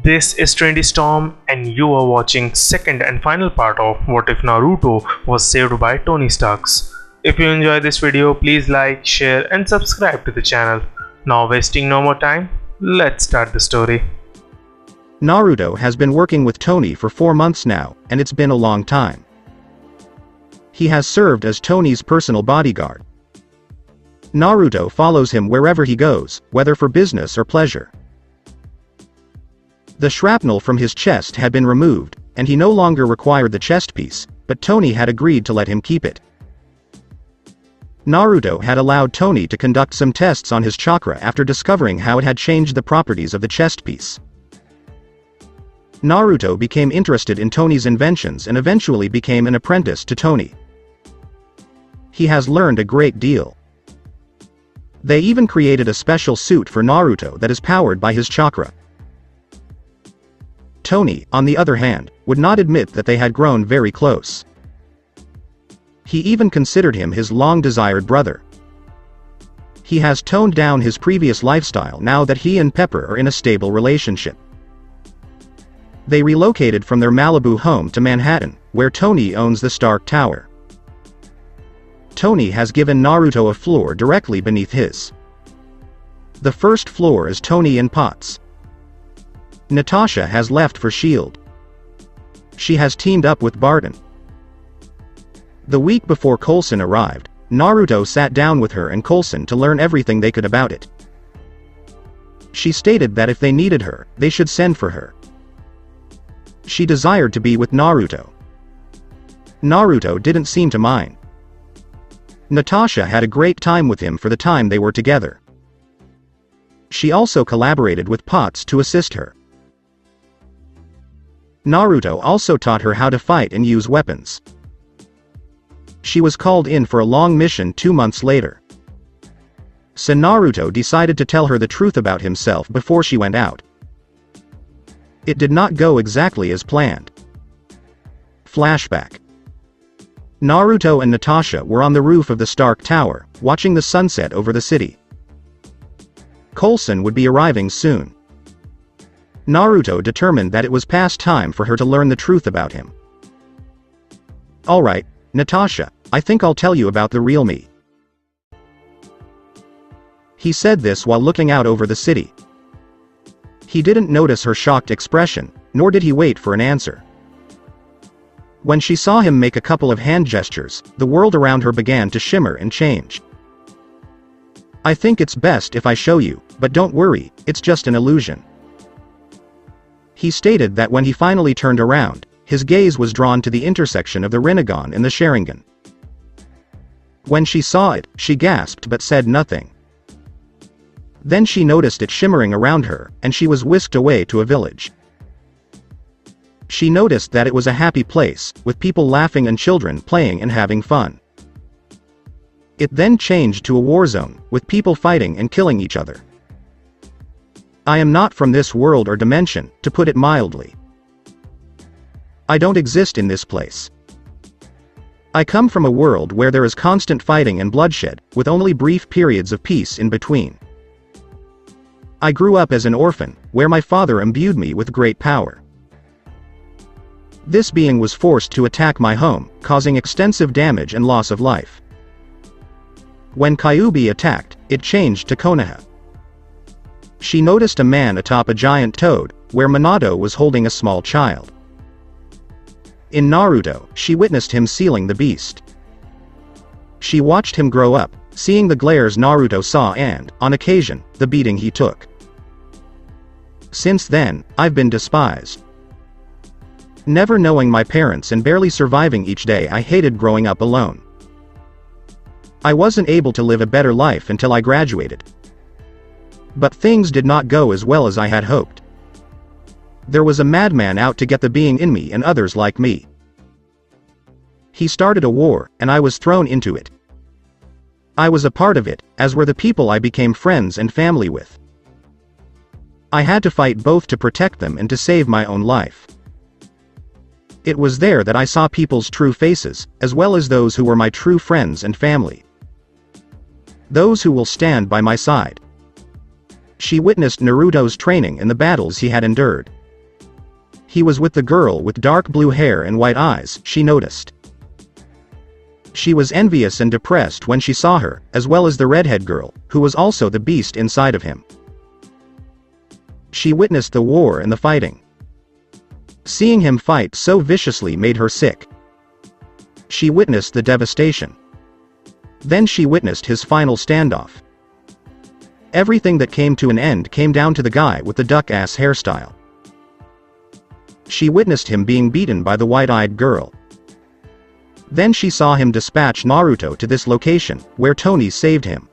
This is Trendy Storm and you are watching second and final part of What If Naruto Was Saved by Tony Starks. If you enjoy this video, please like, share and subscribe to the channel. Now wasting no more time, let's start the story. Naruto has been working with Tony for 4 months now, and it's been a long time. He has served as Tony's personal bodyguard. Naruto follows him wherever he goes, whether for business or pleasure. The shrapnel from his chest had been removed, and he no longer required the chest piece, but Tony had agreed to let him keep it. Naruto had allowed Tony to conduct some tests on his chakra after discovering how it had changed the properties of the chest piece. Naruto became interested in Tony's inventions and eventually became an apprentice to Tony. He has learned a great deal. They even created a special suit for Naruto that is powered by his chakra. Tony, on the other hand, would not admit that they had grown very close. He even considered him his long-desired brother. He has toned down his previous lifestyle now that he and Pepper are in a stable relationship. They relocated from their Malibu home to Manhattan, where Tony owns the Stark Tower. Tony has given Naruto a floor directly beneath his. The first floor is Tony and Potts. Natasha has left for S.H.I.E.L.D. She has teamed up with Barton. The week before Coulson arrived, Naruto sat down with her and Coulson to learn everything they could about it. She stated that if they needed her, they should send for her. She desired to be with Naruto. Naruto didn't seem to mind. Natasha had a great time with him for the time they were together. She also collaborated with Potts to assist her. Naruto also taught her how to fight and use weapons. She was called in for a long mission 2 months later. So Naruto decided to tell her the truth about himself before she went out. It did not go exactly as planned. Flashback. Naruto and Natasha were on the roof of the Stark Tower, watching the sunset over the city. Coulson would be arriving soon. Naruto determined that it was past time for her to learn the truth about him. "Alright, Natasha, I think I'll tell you about the real me." He said this while looking out over the city. He didn't notice her shocked expression, nor did he wait for an answer. When she saw him make a couple of hand gestures, the world around her began to shimmer and change. "I think it's best if I show you, but don't worry, it's just an illusion." He stated that when he finally turned around, his gaze was drawn to the intersection of the Rinnegan and the Sharingan. When she saw it, she gasped but said nothing. Then she noticed it shimmering around her, and she was whisked away to a village. She noticed that it was a happy place, with people laughing and children playing and having fun. It then changed to a war zone, with people fighting and killing each other. "I am not from this world or dimension, to put it mildly. I don't exist in this place. I come from a world where there is constant fighting and bloodshed, with only brief periods of peace in between. I grew up as an orphan, where my father imbued me with great power. This being was forced to attack my home, causing extensive damage and loss of life. When Kyuubi attacked, it changed to Konoha. She noticed a man atop a giant toad, where Minato was holding a small child. In Naruto, she witnessed him sealing the beast. She watched him grow up, seeing the glares Naruto saw and, on occasion, the beating he took. Since then, I've been despised. Never knowing my parents and barely surviving each day, I hated growing up alone. I wasn't able to live a better life until I graduated. But things did not go as well as I had hoped. There was a madman out to get the being in me and others like me. He started a war, and I was thrown into it. I was a part of it, as were the people I became friends and family with. I had to fight both to protect them and to save my own life. It was there that I saw people's true faces, as well as those who were my true friends and family. Those who will stand by my side. She witnessed Naruto's training and the battles he had endured. He was with the girl with dark blue hair and white eyes, she noticed. She was envious and depressed when she saw her, as well as the redhead girl, who was also the beast inside of him. She witnessed the war and the fighting. Seeing him fight so viciously made her sick. She witnessed the devastation. Then she witnessed his final standoff. Everything that came to an end came down to the guy with the duck-ass hairstyle. She witnessed him being beaten by the white-eyed girl. Then she saw him dispatch Naruto to this location, where Tony saved him.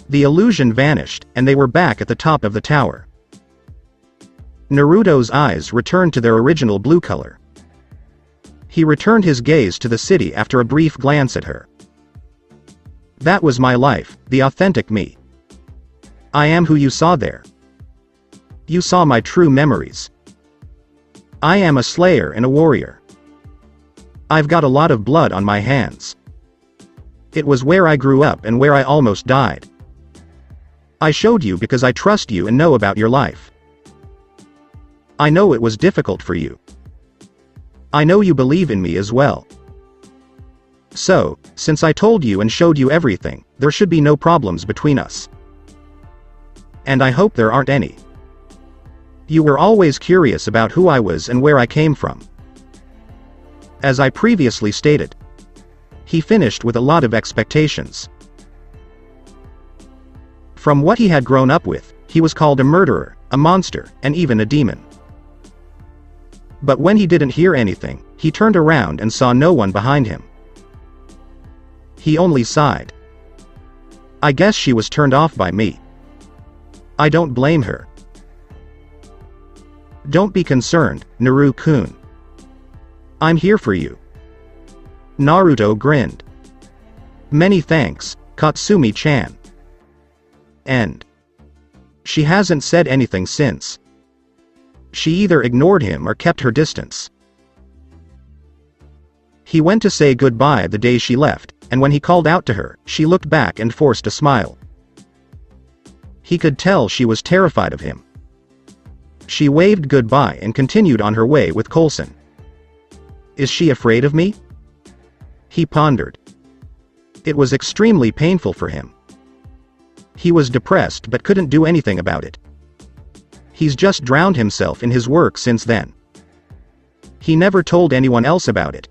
The illusion vanished, and they were back at the top of the tower. Naruto's eyes returned to their original blue color. He returned his gaze to the city after a brief glance at her. That was my life, the authentic me. I am who you saw there. You saw my true memories. I am a slayer and a warrior. I've got a lot of blood on my hands. It was where I grew up and where I almost died. I showed you because I trust you and know about your life. I know it was difficult for you. I know you believe in me as well. So, since I told you and showed you everything, there should be no problems between us. And I hope there aren't any. You were always curious about who I was and where I came from. As I previously stated. He finished with a lot of expectations. From what he had grown up with, he was called a murderer, a monster, and even a demon. But when he didn't hear anything, he turned around and saw no one behind him. He only sighed. I guess she was turned off by me. I don't blame her. Don't be concerned, Naru-kun. I'm here for you. Naruto grinned. Many thanks, Katsumi-chan. End. She hasn't said anything since. She either ignored him or kept her distance. He went to say goodbye the day she left, and when he called out to her, she looked back and forced a smile. He could tell she was terrified of him. She waved goodbye and continued on her way with Coulson. Is she afraid of me? He pondered. It was extremely painful for him. He was depressed but couldn't do anything about it. He's just drowned himself in his work since then. He never told anyone else about it.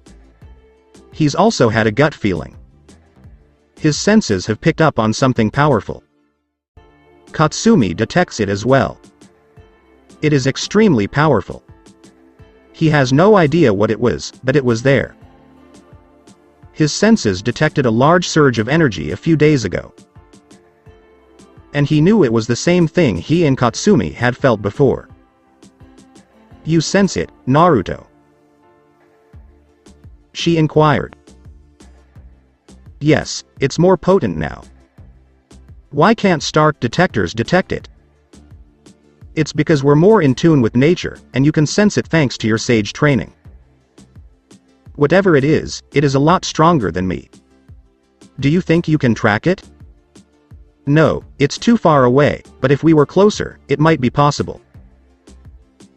He's also had a gut feeling. His senses have picked up on something powerful. Katsumi detects it as well. It is extremely powerful. He has no idea what it was, but it was there. His senses detected a large surge of energy a few days ago. And he knew it was the same thing he and Katsumi had felt before. You sense it, Naruto? She inquired. Yes, it's more potent now. Why can't Stark detectors detect it? It's because we're more in tune with nature, and you can sense it thanks to your sage training. Whatever it is a lot stronger than me. Do you think you can track it? No, it's too far away, but if we were closer, it might be possible.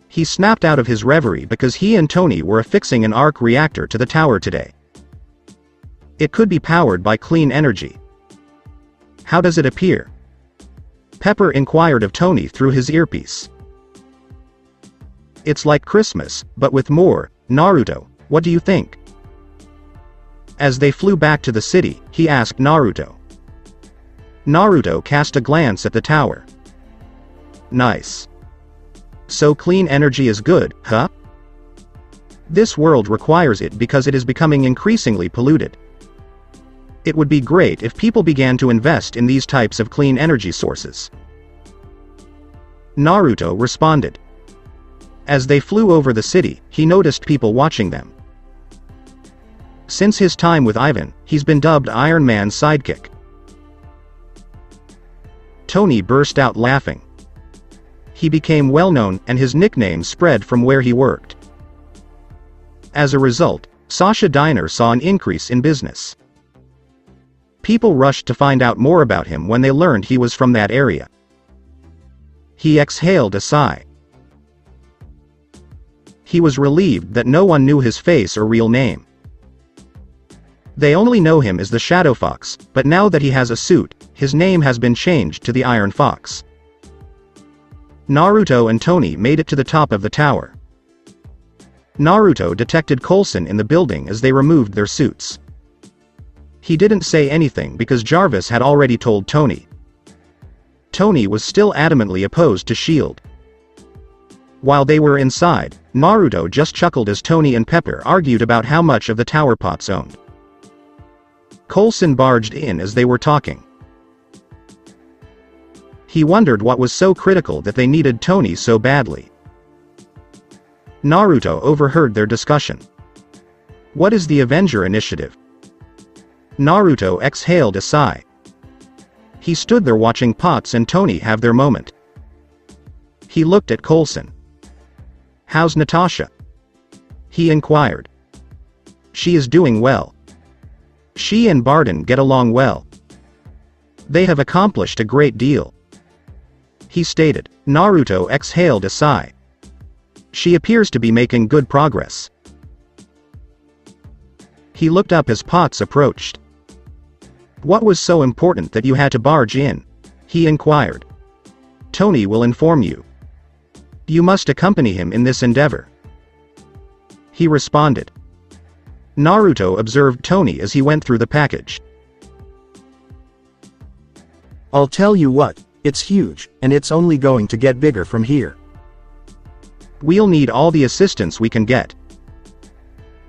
He snapped out of his reverie because he and Tony were affixing an arc reactor to the tower today. It could be powered by clean energy. How does it appear? Pepper inquired of Tony through his earpiece. It's like Christmas, but with more. Naruto, what do you think? As they flew back to the city, he asked Naruto. Naruto cast a glance at the tower. Nice. So clean energy is good, huh? This world requires it because it is becoming increasingly polluted. It would be great if people began to invest in these types of clean energy sources. Naruto responded. As they flew over the city, he noticed people watching them. Since his time with Ivan, he's been dubbed Iron Man's sidekick. Tony burst out laughing. He became well known, and his nickname spread from where he worked. As a result, Sasha Diner saw an increase in business. People rushed to find out more about him when they learned he was from that area. He exhaled a sigh. He was relieved that no one knew his face or real name. They only know him as the Shadow Fox, but now that he has a suit, his name has been changed to the Iron Fox. Naruto and Tony made it to the top of the tower. Naruto detected Coulson in the building as they removed their suits. He didn't say anything because Jarvis had already told Tony. Tony was still adamantly opposed to S.H.I.E.L.D. While they were inside, Naruto just chuckled as Tony and Pepper argued about how much of the tower Potts owned. Coulson barged in as they were talking. He wondered what was so critical that they needed Tony so badly. Naruto overheard their discussion. What is the Avenger initiative? Naruto exhaled a sigh. He stood there watching Potts and Tony have their moment. He looked at Coulson. How's Natasha? He inquired. She is doing well. She and Barden get along well. They have accomplished a great deal, he stated. Naruto exhaled a sigh. She appears to be making good progress. He looked up as Potts approached. What was so important that you had to barge in? He inquired. Tony will inform you. You must accompany him in this endeavor, he responded. Naruto observed Tony as he went through the package. I'll tell you what, it's huge, and it's only going to get bigger from here. We'll need all the assistance we can get.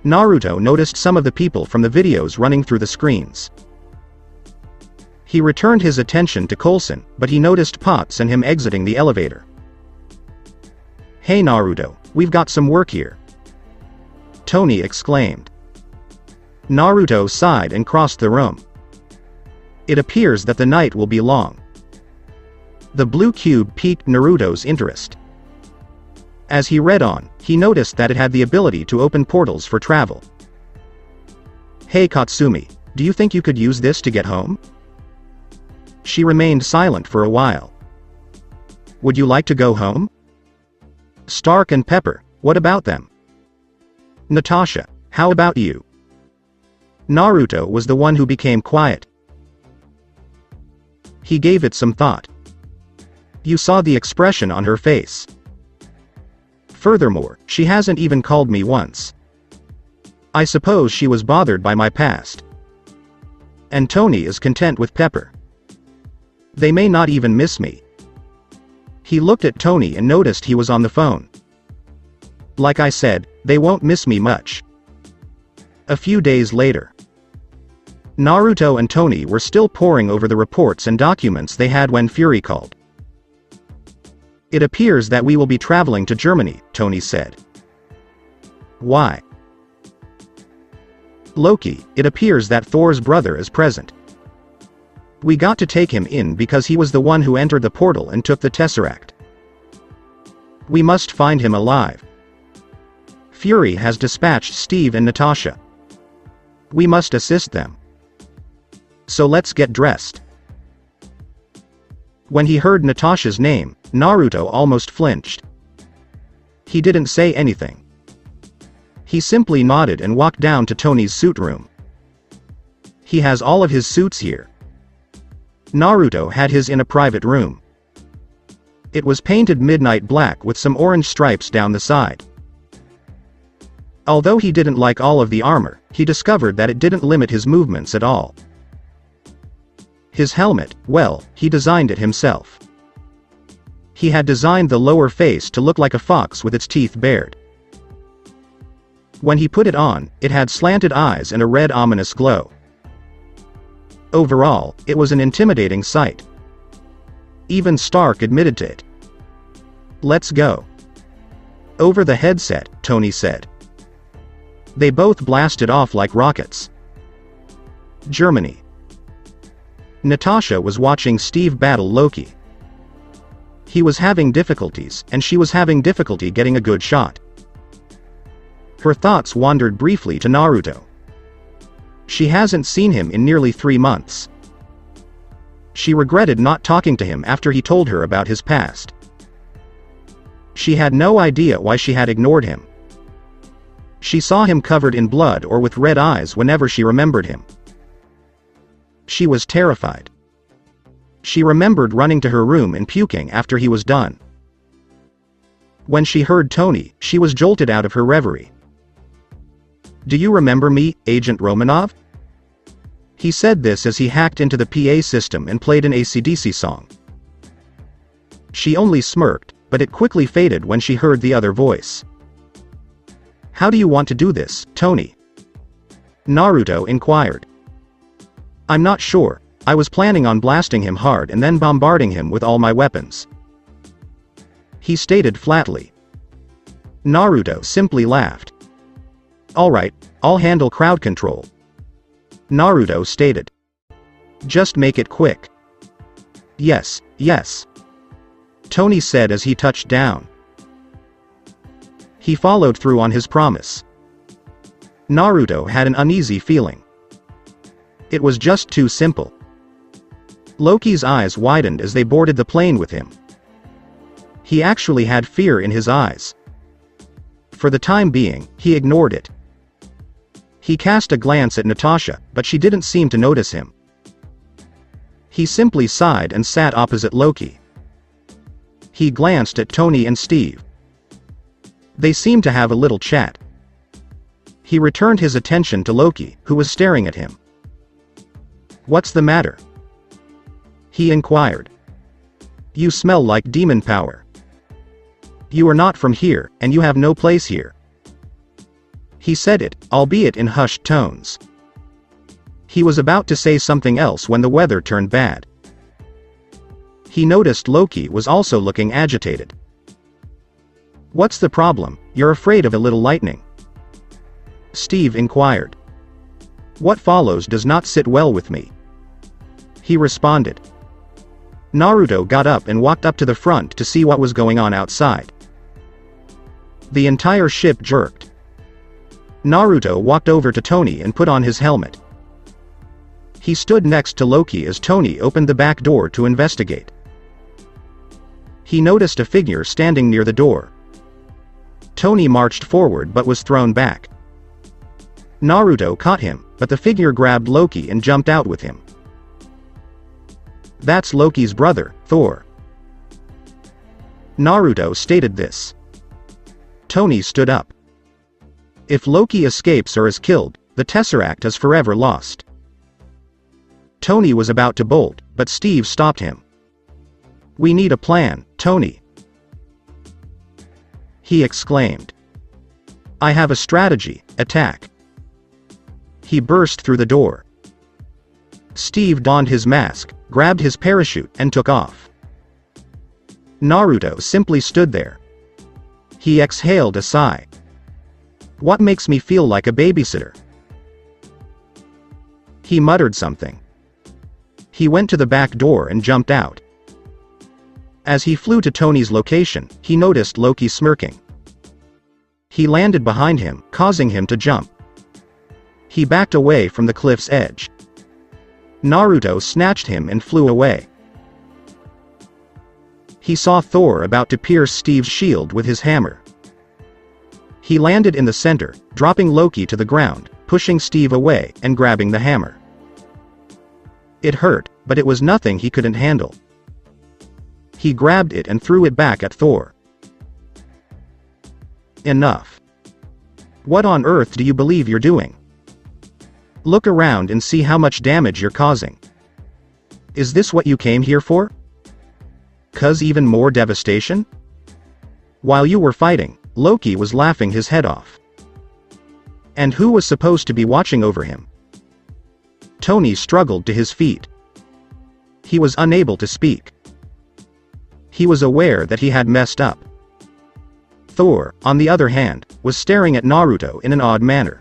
Naruto noticed some of the people from the videos running through the screens. He returned his attention to Coulson, but he noticed Potts and him exiting the elevator. Hey Naruto, we've got some work here, Tony exclaimed. Naruto sighed and crossed the room. It appears that the night will be long. The blue cube piqued Naruto's interest. As he read on, he noticed that it had the ability to open portals for travel. Hey Katsumi, do you think you could use this to get home? She remained silent for a while. Would you like to go home? Stark and Pepper, what about them? Natasha, how about you? Naruto was the one who became quiet. He gave it some thought. You saw the expression on her face. Furthermore, she hasn't even called me once. I suppose she was bothered by my past. And Tony is content with Pepper. They may not even miss me. He looked at Tony and noticed he was on the phone. Like I said, they won't miss me much. A few days later, Naruto and Tony were still poring over the reports and documents they had when Fury called. It appears that we will be traveling to Germany, Tony said. Why? Loki, it appears that Thor's brother is present. We got to take him in because he was the one who entered the portal and took the Tesseract. We must find him alive. Fury has dispatched Steve and Natasha. We must assist them. So let's get dressed. When he heard Natasha's name, Naruto almost flinched. He didn't say anything. He simply nodded and walked down to Tony's suit room. He has all of his suits here. Naruto had his in a private room. It was painted midnight black with some orange stripes down the side. Although he didn't like all of the armor, he discovered that it didn't limit his movements at all. His helmet, well, he designed it himself. He had designed the lower face to look like a fox with its teeth bared. When he put it on, it had slanted eyes and a red ominous glow. Overall, it was an intimidating sight. Even Stark admitted to it. Let's go. Over the headset, Tony said. They both blasted off like rockets. Germany. Natasha was watching Steve battle Loki. He was having difficulties, and she was having difficulty getting a good shot. Her thoughts wandered briefly to Naruto. She hasn't seen him in nearly 3 months. She regretted not talking to him after he told her about his past. She had no idea why she had ignored him. She saw him covered in blood or with red eyes whenever she remembered him. She was terrified. She remembered running to her room and puking after he was done. When she heard Tony, she was jolted out of her reverie. "Do you remember me, Agent Romanov?" He said this as he hacked into the PA system and played an AC/DC song. She only smirked, but it quickly faded when she heard the other voice. "How do you want to do this, Tony?" Naruto inquired. "I'm not sure. I was planning on blasting him hard and then bombarding him with all my weapons," he stated flatly. Naruto simply laughed. "Alright, I'll handle crowd control," Naruto stated. "Just make it quick." Yes, Tony said as he touched down. He followed through on his promise. Naruto had an uneasy feeling. It was just too simple. Loki's eyes widened as they boarded the plane with him. He actually had fear in his eyes. For the time being, he ignored it. He cast a glance at Natasha, but she didn't seem to notice him. He simply sighed and sat opposite Loki. He glanced at Tony and Steve. They seemed to have a little chat. He returned his attention to Loki, who was staring at him. "What's the matter?" he inquired. "You smell like demon power. You are not from here, and you have no place here." He said it, albeit in hushed tones. He was about to say something else when the weather turned bad. He noticed Loki was also looking agitated. "What's the problem? You're afraid of a little lightning?" Steve inquired. "What follows does not sit well with me," he responded. Naruto got up and walked up to the front to see what was going on outside. The entire ship jerked. Naruto walked over to Tony and put on his helmet. He stood next to Loki as Tony opened the back door to investigate. He noticed a figure standing near the door. Tony marched forward but was thrown back. Naruto caught him, but the figure grabbed Loki and jumped out with him. "That's Loki's brother, Thor." Naruto stated this. Tony stood up. If Loki escapes or is killed, the Tesseract is forever lost. Tony was about to bolt, but Steve stopped him. "We need a plan, Tony," he exclaimed. "I have a strategy, attack." He burst through the door. Steve donned his mask, grabbed his parachute, and took off. Naruto simply stood there. He exhaled a sigh. "What makes me feel like a babysitter?" He muttered something. He went to the back door and jumped out. As he flew to Tony's location, he noticed Loki smirking. He landed behind him, causing him to jump. He backed away from the cliff's edge. Naruto snatched him and flew away. He saw Thor about to pierce Steve's shield with his hammer. He landed in the center, dropping Loki to the ground, pushing Steve away, and grabbing the hammer. It hurt, but it was nothing he couldn't handle. He grabbed it and threw it back at Thor. "Enough. What on earth do you believe you're doing? Look around and see how much damage you're causing. Is this what you came here for? 'Cause even more devastation?" While you were fighting, Loki was laughing his head off. And who was supposed to be watching over him? Tony struggled to his feet. He was unable to speak. He was aware that he had messed up. Thor, on the other hand, was staring at Naruto in an odd manner.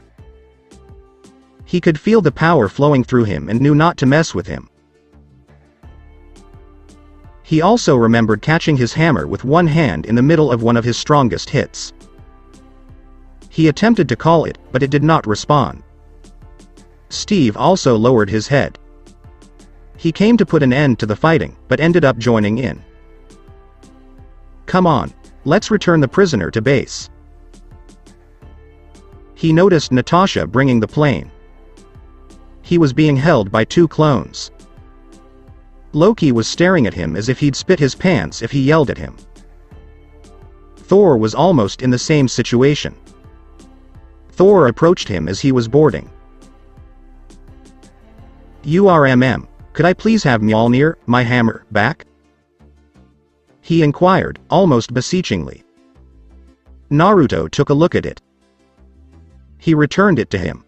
He could feel the power flowing through him and knew not to mess with him. He also remembered catching his hammer with one hand in the middle of one of his strongest hits. He attempted to call it, but it did not respond. Steve also lowered his head. He came to put an end to the fighting, but ended up joining in. "Come on, let's return the prisoner to base," He noticed Natasha bringing the plane. He was being held by 2 clones. Loki was staring at him as if he'd spit his pants if he yelled at him. Thor was almost in the same situation. Thor approached him as he was boarding. "URMM, could I please have Mjolnir, my hammer, back?" he inquired, almost beseechingly. Naruto took a look at it. He returned it to him.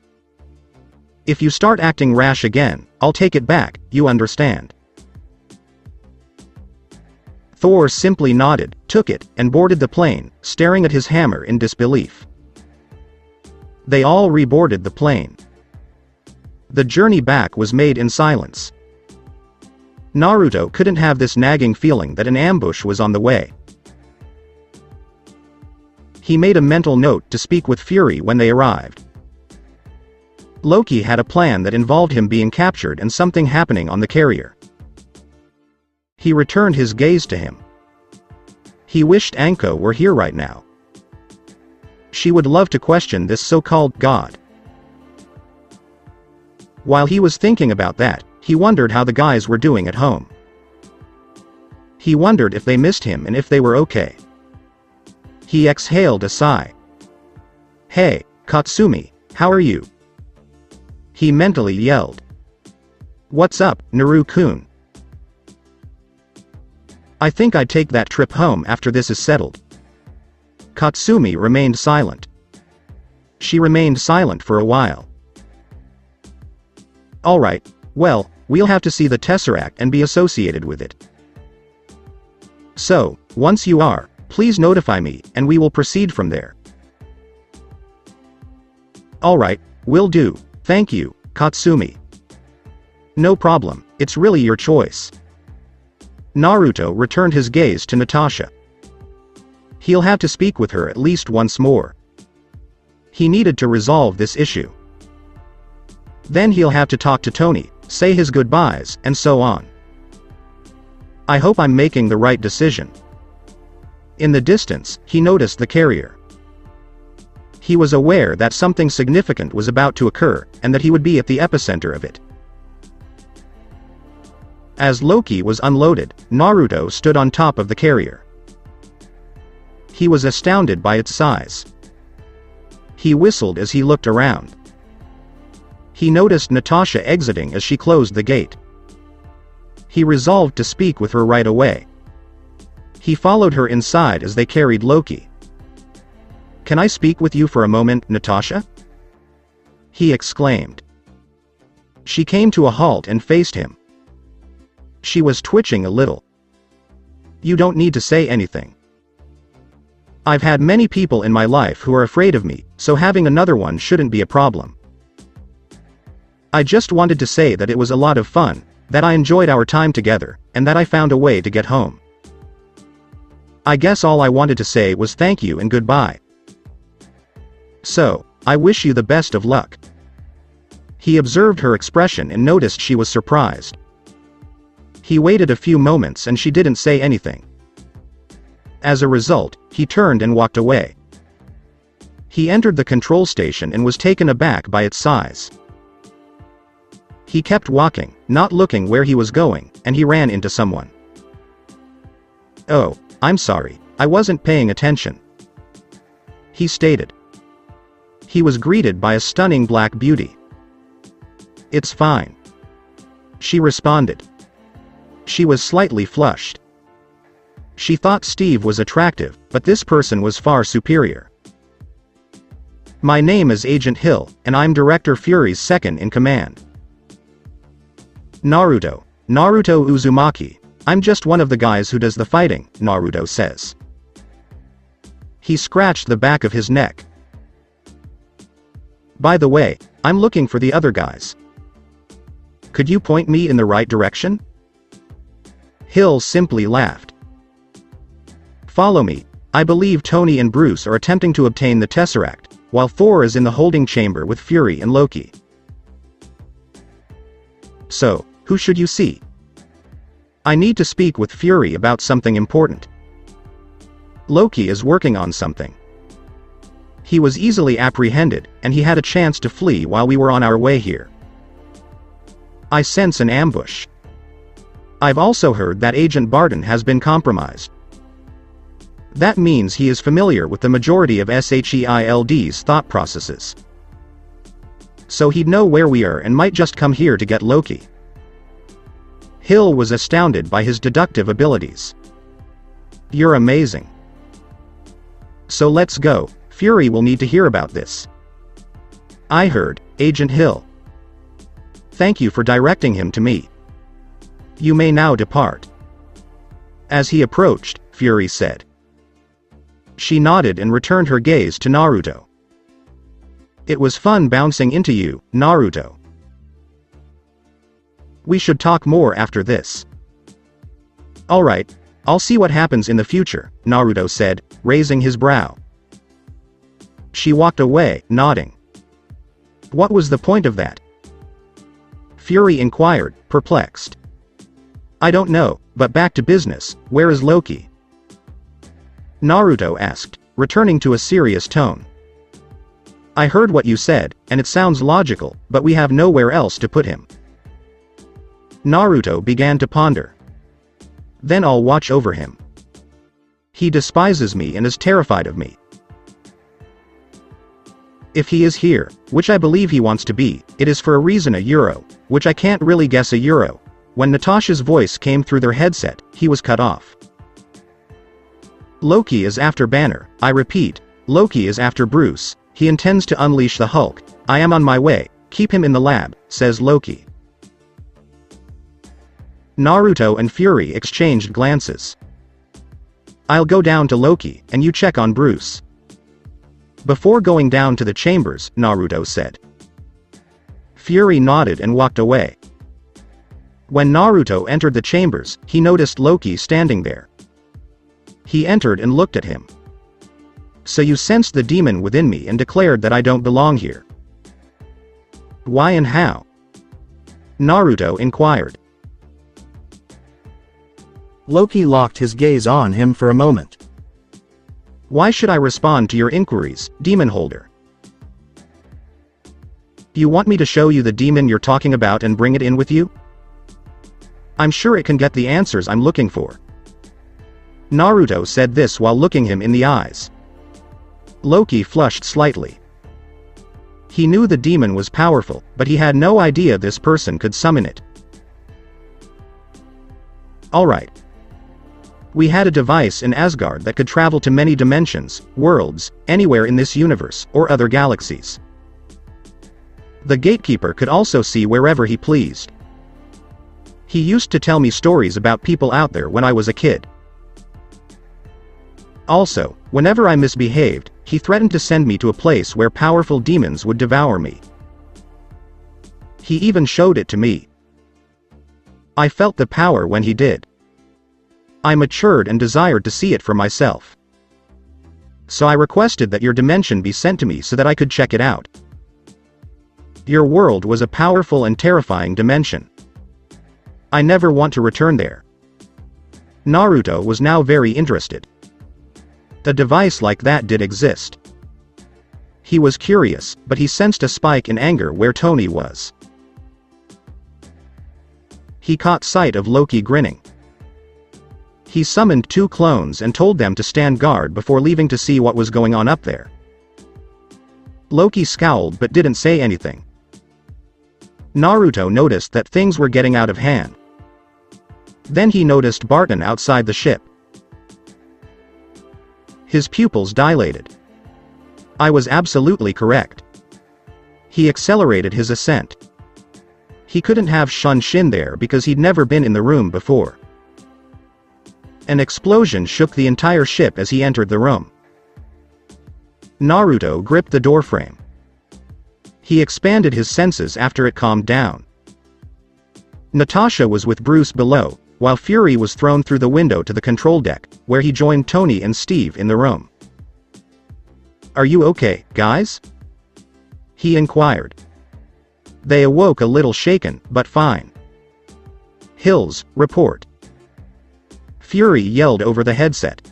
"If you start acting rash again, I'll take it back, you understand?" Thor simply nodded, took it, and boarded the plane, staring at his hammer in disbelief. They all reboarded the plane. The journey back was made in silence. Naruto couldn't have this nagging feeling that an ambush was on the way. He made a mental note to speak with Fury when they arrived. Loki had a plan that involved him being captured and something happening on the carrier. He returned his gaze to him. He wished Anko were here right now. She would love to question this so-called god. While he was thinking about that, he wondered how the guys were doing at home. He wondered if they missed him and if they were okay. He exhaled a sigh. "Hey, Katsumi, how are you?" he mentally yelled. "What's up, Naru-kun?" "I think I'd take that trip home after this is settled." Katsumi remained silent. She remained silent for a while. "Alright, well, we'll have to see the Tesseract and be associated with it. So, once you are, please notify me, and we will proceed from there." "Alright, will do, thank you, Katsumi." "No problem, it's really your choice." Naruto returned his gaze to Natasha. He'll have to speak with her at least once more. He needed to resolve this issue. Then he'll have to talk to Tony, say his goodbyes, and so on. "I hope I'm making the right decision." In the distance, he noticed the carrier. He was aware that something significant was about to occur, and that he would be at the epicenter of it. As Loki was unloaded, Naruto stood on top of the carrier. He was astounded by its size. He whistled as he looked around. He noticed Natasha exiting as she closed the gate. He resolved to speak with her right away. He followed her inside as they carried Loki. "Can I speak with you for a moment, Natasha?" he exclaimed. She came to a halt and faced him. She was twitching a little. "You don't need to say anything. I've had many people in my life who are afraid of me, so having another one shouldn't be a problem. I just wanted to say that it was a lot of fun, that I enjoyed our time together, and that I found a way to get home. I guess all I wanted to say was thank you and goodbye. So, I wish you the best of luck." He observed her expression and noticed she was surprised. He waited a few moments and she didn't say anything. As a result, he turned and walked away. He entered the control station and was taken aback by its size. He kept walking, not looking where he was going, and he ran into someone. "Oh, I'm sorry, I wasn't paying attention," he stated. He was greeted by a stunning black beauty. "It's fine," she responded. She was slightly flushed. She thought Steve was attractive, but this person was far superior. "My name is Agent Hill, and I'm Director Fury's second in command." Naruto Uzumaki. "I'm just one of the guys who does the fighting," Naruto says. He scratched the back of his neck. "By the way, I'm looking for the other guys. Could you point me in the right direction?" Hill simply laughed. "Follow me. I believe Tony and Bruce are attempting to obtain the Tesseract, while Thor is in the holding chamber with Fury and Loki. So, who should you see?" "I need to speak with Fury about something important. Loki is working on something." He was easily apprehended, and he had a chance to flee while we were on our way here. I sense an ambush. I've also heard that Agent Barton has been compromised. That means he is familiar with the majority of SHIELD's thought processes. So he'd know where we are and might just come here to get Loki. Hill was astounded by his deductive abilities. You're amazing. So let's go, Fury will need to hear about this. I heard, Agent Hill. Thank you for directing him to me. You may now depart. As he approached, Fury said. She nodded and returned her gaze to Naruto. It was fun bouncing into you, Naruto. We should talk more after this. Alright, I'll see what happens in the future, Naruto said, raising his brow. She walked away, nodding. What was the point of that? Fury inquired, perplexed. I don't know, but back to business, where is Loki? Naruto asked, returning to a serious tone. I heard what you said, and it sounds logical, but we have nowhere else to put him. Naruto began to ponder. Then I'll watch over him. He despises me and is terrified of me. If he is here, which I believe he wants to be, it is for a reason. Which I can't really guess. When Natasha's voice came through their headset, he was cut off. Loki is after Banner, I repeat, Loki is after Bruce, he intends to unleash the Hulk, I am on my way, keep him in the lab, says Loki. Naruto and Fury exchanged glances. I'll go down to Loki, and you check on Bruce. Before going down to the chambers, Naruto said. Fury nodded and walked away. When Naruto entered the chambers, he noticed Loki standing there. He entered and looked at him. So you sensed the demon within me and declared that I don't belong here. Why and how? Naruto inquired. Loki locked his gaze on him for a moment. Why should I respond to your inquiries, Demon Holder? You want me to show you the demon you're talking about and bring it in with you? I'm sure it can get the answers I'm looking for. Naruto said this while looking him in the eyes. Loki flushed slightly. He knew the demon was powerful, but he had no idea this person could summon it. Alright. We had a device in Asgard that could travel to many dimensions, worlds, anywhere in this universe, or other galaxies. The gatekeeper could also see wherever he pleased. He used to tell me stories about people out there when I was a kid. Also, whenever I misbehaved, he threatened to send me to a place where powerful demons would devour me. He even showed it to me. I felt the power when he did. I matured and desired to see it for myself. So I requested that your dimension be sent to me so that I could check it out. Your world was a powerful and terrifying dimension. I never want to return there. Naruto was now very interested. A device like that did exist. He was curious, but he sensed a spike in anger where Tony was. He caught sight of Loki grinning. He summoned 2 clones and told them to stand guard before leaving to see what was going on up there. Loki scowled but didn't say anything. Naruto noticed that things were getting out of hand. Then he noticed Barton outside the ship. His pupils dilated. I was absolutely correct. He accelerated his ascent. He couldn't have Shin there because he'd never been in the room before. An explosion shook the entire ship as he entered the room. Naruto gripped the doorframe. He expanded his senses after it calmed down. Natasha was with Bruce below, while Fury was thrown through the window to the control deck, where he joined Tony and Steve in the room. Are you okay, guys? He inquired. They awoke a little shaken, but fine. Hills, report. Fury yelled over the headset.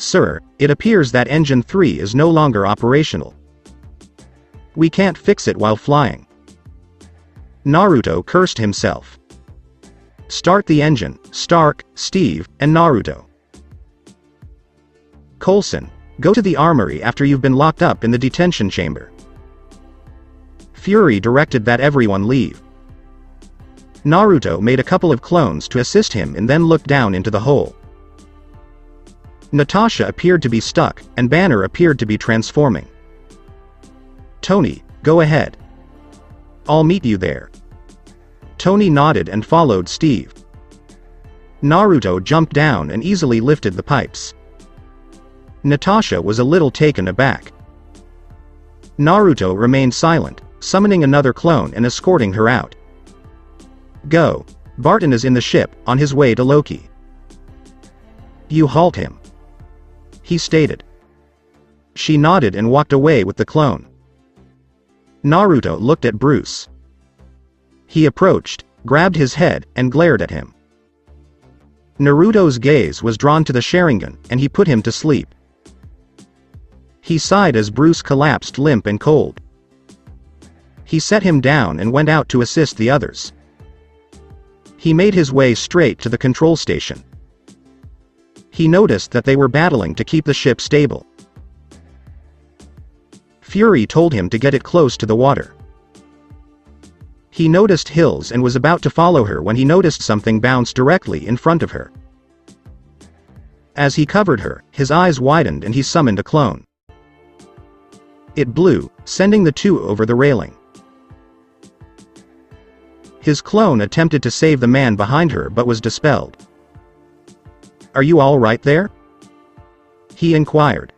Sir, it appears that Engine 3 is no longer operational. We can't fix it while flying. Naruto cursed himself. Start the engine, Stark, Steve, and Naruto. Coulson, go to the armory after you've been locked up in the detention chamber. Fury directed that everyone leave. Naruto made a couple of clones to assist him and then looked down into the hole. Natasha appeared to be stuck, and Banner appeared to be transforming. Tony, go ahead. I'll meet you there. Tony nodded and followed Steve. Naruto jumped down and easily lifted the pipes. Natasha was a little taken aback. Naruto remained silent, summoning another clone and escorting her out. Go. Barton is in the ship, on his way to Loki. You halt him. He stated. She nodded and walked away with the clone. Naruto looked at Bruce. He approached, grabbed his head, and glared at him. Naruto's gaze was drawn to the Sharingan, and he put him to sleep. He sighed as Bruce collapsed limp and cold. He set him down and went out to assist the others. He made his way straight to the control station. He noticed that they were battling to keep the ship stable. Fury told him to get it close to the water. He noticed Hills and was about to follow her when he noticed something bounce directly in front of her. As he covered her, his eyes widened and he summoned a clone. It blew, sending the two over the railing. His clone attempted to save the man behind her but was dispelled. Are you all right there? He inquired.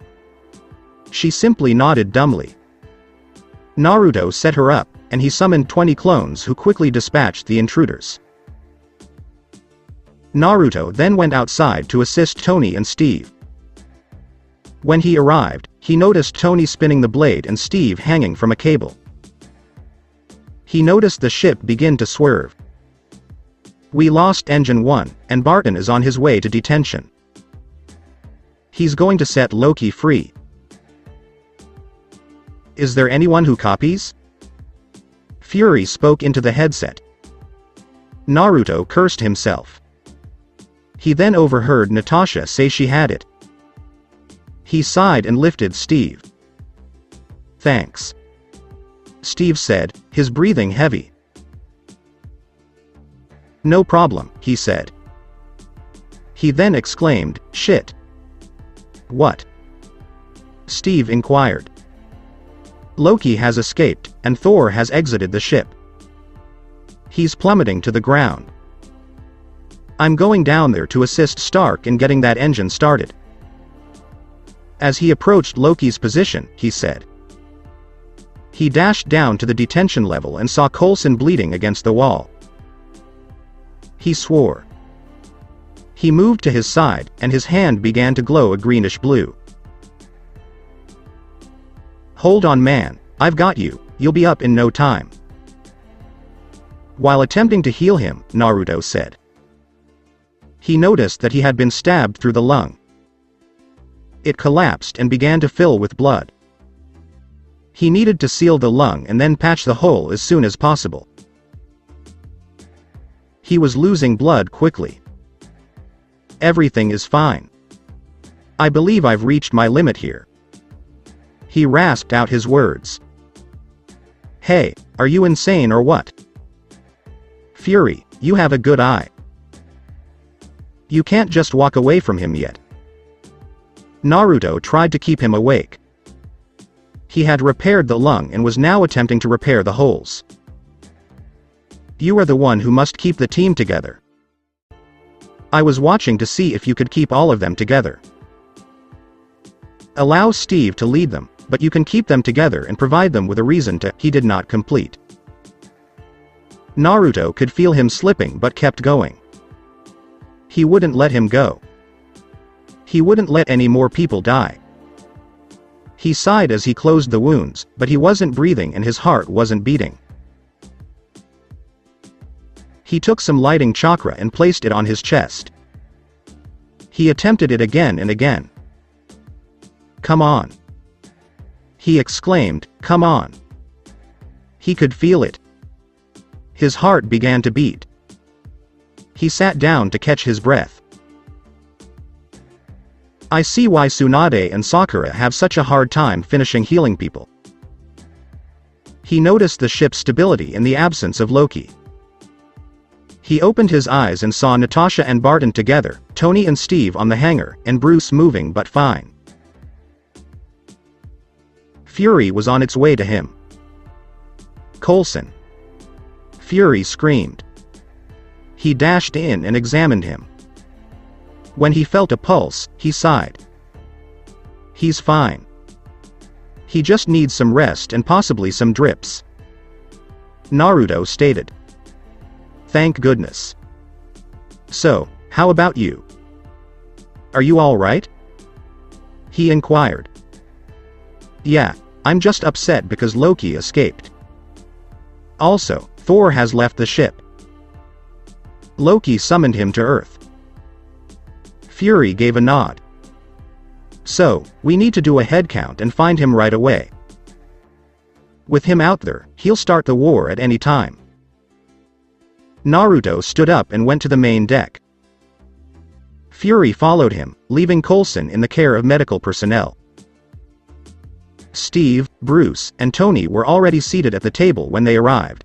She simply nodded dumbly. Naruto set her up, and he summoned 20 clones who quickly dispatched the intruders. Naruto then went outside to assist Tony and Steve. When he arrived, he noticed Tony spinning the blade and Steve hanging from a cable. He noticed the ship begin to swerve. We lost Engine 1, and Barton is on his way to detention. He's going to set Loki free. Is there anyone who copies? Fury spoke into the headset. Naruto cursed himself. He then overheard Natasha say she had it. He sighed and lifted Steve. Thanks. Steve said, his breathing heavy. No problem, he said. He then exclaimed, shit. What? Steve inquired. Loki has escaped, and Thor has exited the ship. He's plummeting to the ground. I'm going down there to assist Stark in getting that engine started. As he approached Loki's position, he said. He dashed down to the detention level and saw Coulson bleeding against the wall. He swore. He moved to his side, and his hand began to glow a greenish blue. Hold on man, I've got you, you'll be up in no time. While attempting to heal him, Naruto said. He noticed that he had been stabbed through the lung. It collapsed and began to fill with blood. He needed to seal the lung and then patch the hole as soon as possible. He was losing blood quickly. Everything is fine. I believe I've reached my limit here. He rasped out his words. Hey, are you insane or what? Fury, you have a good eye. You can't just walk away from him yet. Naruto tried to keep him awake. He had repaired the lung and was now attempting to repair the holes. You are the one who must keep the team together. I was watching to see if you could keep all of them together. Allow Steve to lead them, but you can keep them together and provide them with a reason to. He did not complete. Naruto could feel him slipping but kept going. He wouldn't let him go. He wouldn't let any more people die. He sighed as he closed the wounds, but he wasn't breathing and his heart wasn't beating. He took some lighting chakra and placed it on his chest. He attempted it again and again. "Come on." He exclaimed, "Come on." He could feel it. His heart began to beat. He sat down to catch his breath. I see why Tsunade and Sakura have such a hard time finishing healing people. He noticed the ship's stability in the absence of Loki. He opened his eyes and saw Natasha and Barton together, Tony and Steve on the hangar, and Bruce moving but fine. Fury was on its way to him. "Coulson!" Fury screamed. He dashed in and examined him. When he felt a pulse, he sighed. "He's fine. He just needs some rest and possibly some drips," Naruto stated. "Thank goodness. So, how about you? Are you all right?" he inquired. "Yeah, I'm just upset because Loki escaped. Also, Thor has left the ship. Loki summoned him to Earth." Fury gave a nod. "So, we need to do a head count and find him right away. With him out there, he'll start the war at any time." Naruto stood up and went to the main deck. Fury followed him, leaving Coulson in the care of medical personnel. Steve, Bruce, and Tony were already seated at the table when they arrived.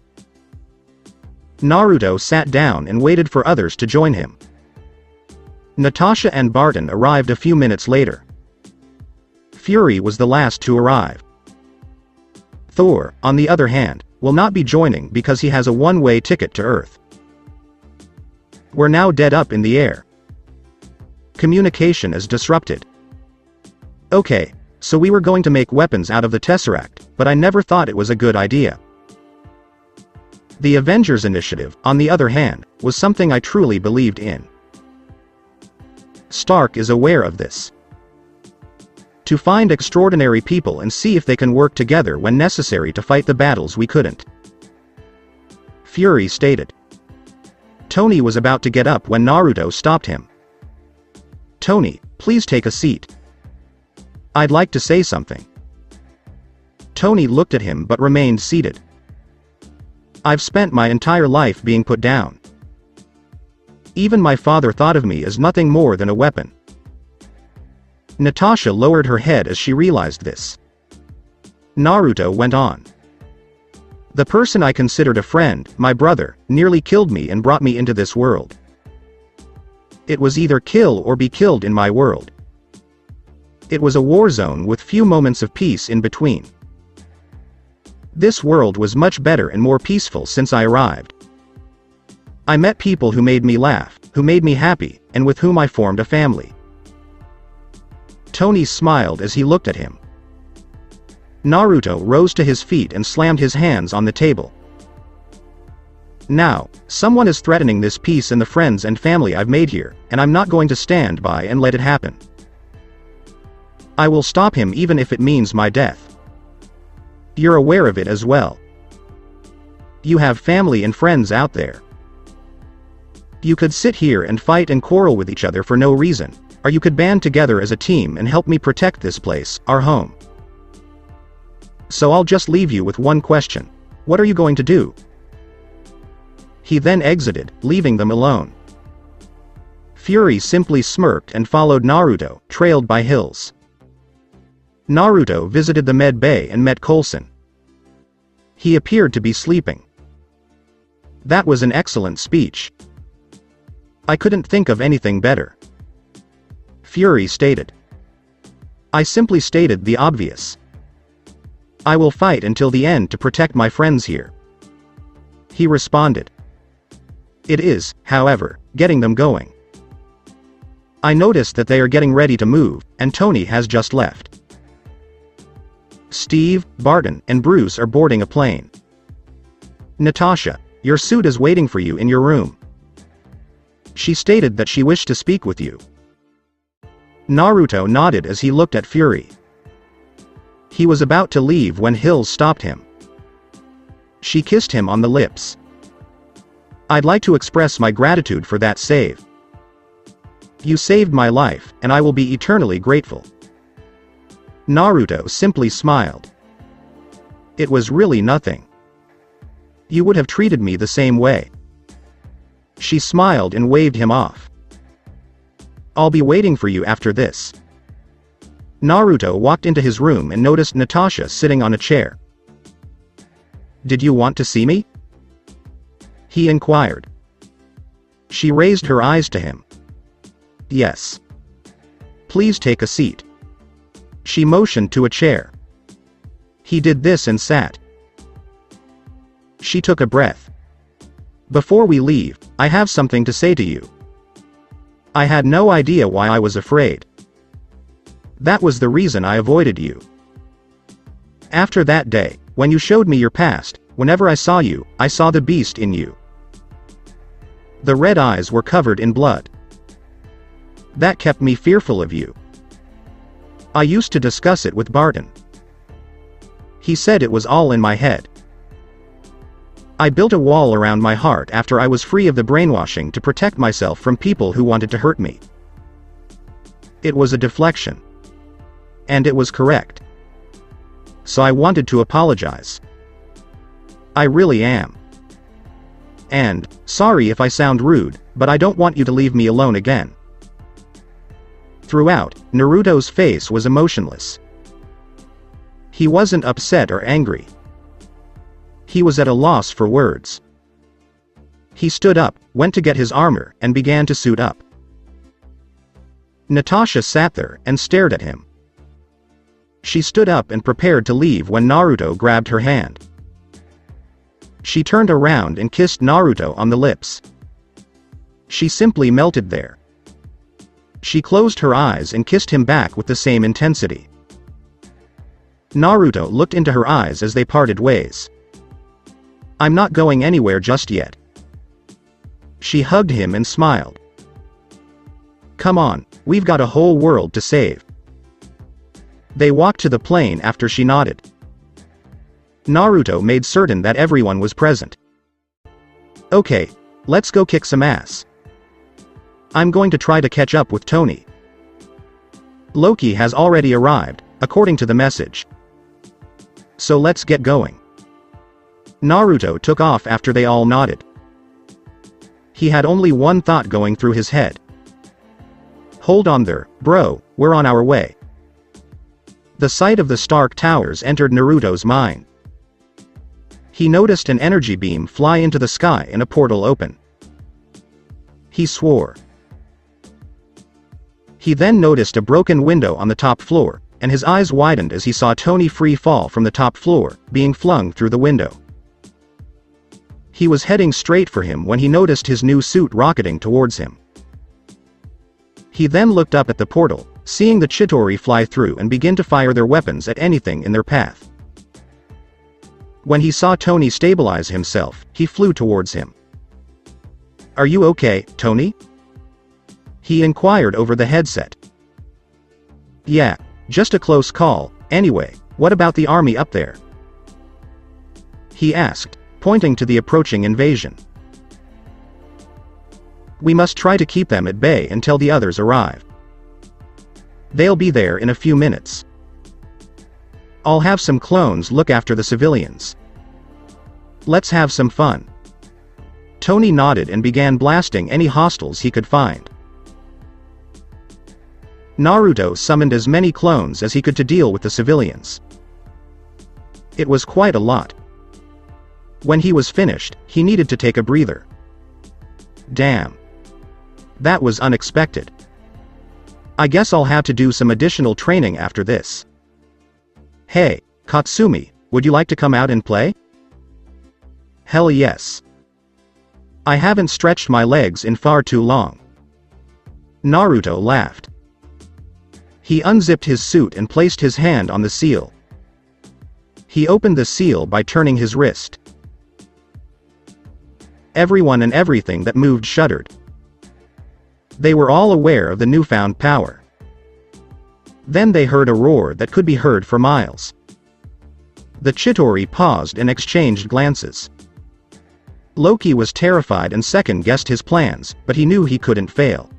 Naruto sat down and waited for others to join him. Natasha and Barton arrived a few minutes later. Fury was the last to arrive. Thor, on the other hand, will not be joining because he has a one-way ticket to Earth. We're now dead up in the air. Communication is disrupted. Okay, so we were going to make weapons out of the Tesseract, but I never thought it was a good idea. The Avengers initiative, on the other hand, was something I truly believed in. Stark is aware of this. To find extraordinary people and see if they can work together when necessary to fight the battles we couldn't. Fury stated. Tony was about to get up when Naruto stopped him. "Tony, please take a seat. I'd like to say something." Tony looked at him but remained seated. "I've spent my entire life being put down. Even my father thought of me as nothing more than a weapon." Natasha lowered her head as she realized this. Naruto went on. "The person I considered a friend, my brother, nearly killed me and brought me into this world. It was either kill or be killed in my world. It was a war zone with few moments of peace in between. This world was much better and more peaceful since I arrived. I met people who made me laugh, who made me happy, and with whom I formed a family." Tony smiled as he looked at him. Naruto rose to his feet and slammed his hands on the table. "Now, someone is threatening this peace and the friends and family I've made here, and I'm not going to stand by and let it happen. I will stop him even if it means my death. You're aware of it as well. You have family and friends out there. You could sit here and fight and quarrel with each other for no reason, or you could band together as a team and help me protect this place, our home. So I'll just leave you with one question. What are you going to do?" He then exited, leaving them alone. Fury simply smirked and followed Naruto, trailed by Hills. Naruto visited the med bay and met Coulson. He appeared to be sleeping. "That was an excellent speech. I couldn't think of anything better," Fury stated. "I simply stated the obvious. I will fight until the end to protect my friends here," he responded. "It is, however, getting them going. I noticed that they are getting ready to move, and Tony has just left. Steve, Barton, and Bruce are boarding a plane. Natasha, your suit is waiting for you in your room. She stated that she wished to speak with you." Naruto nodded as he looked at Fury. He was about to leave when Hills stopped him. She kissed him on the lips. "I'd like to express my gratitude for that save. You saved my life, and I will be eternally grateful." Naruto simply smiled. It was really nothing. You would have treated me the same way. She smiled and waved him off. I'll be waiting for you after this. Naruto walked into his room and noticed Natasha sitting on a chair. Did you want to see me? He inquired. She raised her eyes to him. Yes. Please take a seat. She motioned to a chair. He did this and sat. She took a breath. Before we leave, I have something to say to you. I had no idea why I was afraid. That was the reason I avoided you. After that day, when you showed me your past, whenever I saw you, I saw the beast in you. The red eyes were covered in blood. That kept me fearful of you. I used to discuss it with Barton. He said it was all in my head. I built a wall around my heart after I was free of the brainwashing to protect myself from people who wanted to hurt me. It was a deflection. And it was correct. So I wanted to apologize. I really am. And, sorry if I sound rude, but I don't want you to leave me alone again. Throughout, Naruto's face was emotionless. He wasn't upset or angry. He was at a loss for words. He stood up, went to get his armor, and began to suit up. Natasha sat there and stared at him. She stood up and prepared to leave when Naruto grabbed her hand. She turned around and kissed Naruto on the lips. She simply melted there. She closed her eyes and kissed him back with the same intensity. Naruto looked into her eyes as they parted ways. I'm not going anywhere just yet. She hugged him and smiled. Come on, we've got a whole world to save. They walked to the plane after she nodded. Naruto made certain that everyone was present. Okay, let's go kick some ass. I'm going to try to catch up with Tony. Loki has already arrived, according to the message. So let's get going. Naruto took off after they all nodded. He had only one thought going through his head. Hold on there, bro, we're on our way. The sight of the Stark Towers entered Naruto's mind. He noticed an energy beam fly into the sky and a portal open. He swore. He then noticed a broken window on the top floor, and his eyes widened as he saw Tony free fall from the top floor, being flung through the window. He was heading straight for him when he noticed his new suit rocketing towards him. He then looked up at the portal, seeing the Chidori fly through and begin to fire their weapons at anything in their path. When he saw Tony stabilize himself, he flew towards him. Are you okay, Tony? He inquired over the headset. Yeah, just a close call. Anyway, what about the army up there? He asked, pointing to the approaching invasion. We must try to keep them at bay until the others arrive. They'll be there in a few minutes. I'll have some clones look after the civilians. Let's have some fun. Tony nodded and began blasting any hostiles he could find. Naruto summoned as many clones as he could to deal with the civilians. It was quite a lot. When he was finished, he needed to take a breather. Damn. That was unexpected. I guess I'll have to do some additional training after this. Hey, Katsumi, would you like to come out and play? Hell yes. I haven't stretched my legs in far too long. Naruto laughed. He unzipped his suit and placed his hand on the seal. He opened the seal by turning his wrist. Everyone and everything that moved shuddered. They were all aware of the newfound power. Then they heard a roar that could be heard for miles. The Chidori paused and exchanged glances. Loki was terrified and second-guessed his plans, but he knew he couldn't fail.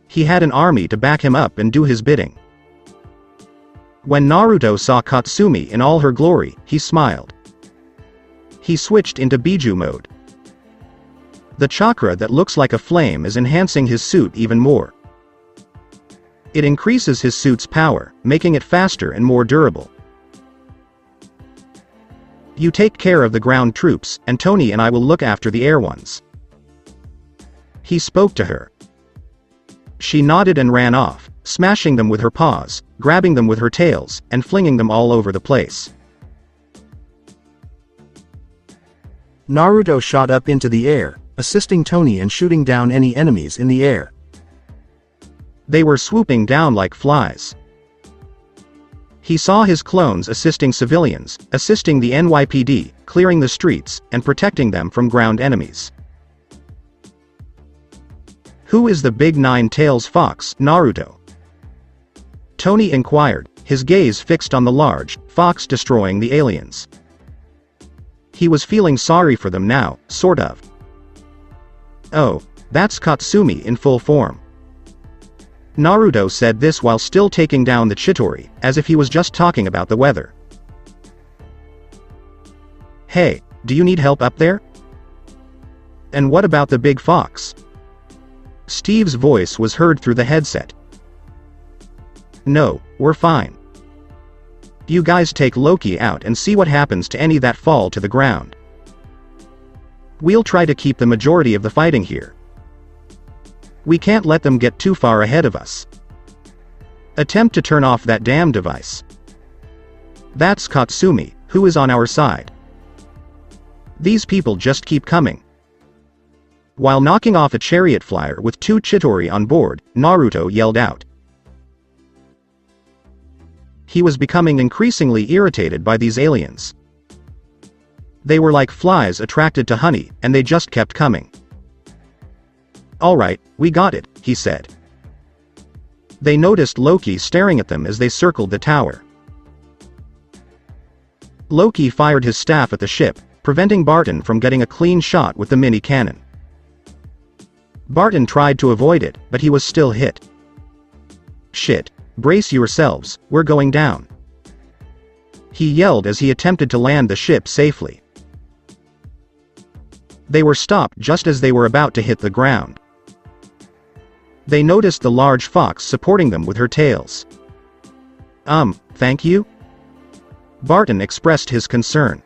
He had an army to back him up and do his bidding. When Naruto saw Katsumi in all her glory, he smiled. He switched into Biju mode. The chakra that looks like a flame is enhancing his suit even more. It increases his suit's power, making it faster and more durable. You take care of the ground troops, and Tony and I will look after the air ones. He spoke to her. She nodded and ran off, smashing them with her paws, grabbing them with her tails, and flinging them all over the place. Naruto shot up into the air, assisting Tony in shooting down any enemies in the air. They were swooping down like flies. He saw his clones assisting civilians, assisting the NYPD, clearing the streets, and protecting them from ground enemies. Who is the big nine-tails fox, Naruto? Tony inquired, his gaze fixed on the large fox destroying the aliens. He was feeling sorry for them now, sort of. Oh, that's Katsumi in full form. Naruto said this while still taking down the Chidori, as if he was just talking about the weather. Hey, do you need help up there? And what about the big fox? Steve's voice was heard through the headset. No, we're fine. You guys take Loki out and see what happens to any that fall to the ground. We'll try to keep the majority of the fighting here. We can't let them get too far ahead of us. Attempt to turn off that damn device. That's Katsumi, who is on our side. These people just keep coming. While knocking off a chariot flyer with 2 Chidori on board, Naruto yelled out. He was becoming increasingly irritated by these aliens. They were like flies attracted to honey, and they just kept coming. Alright, we got it, he said. They noticed Loki staring at them as they circled the tower. Loki fired his staff at the ship, preventing Barton from getting a clean shot with the mini cannon. Barton tried to avoid it, but he was still hit. Shit, brace yourselves, we're going down. He yelled as he attempted to land the ship safely. They were stopped just as they were about to hit the ground. They noticed the large fox supporting them with her tails. Thank you? Barton expressed his concern.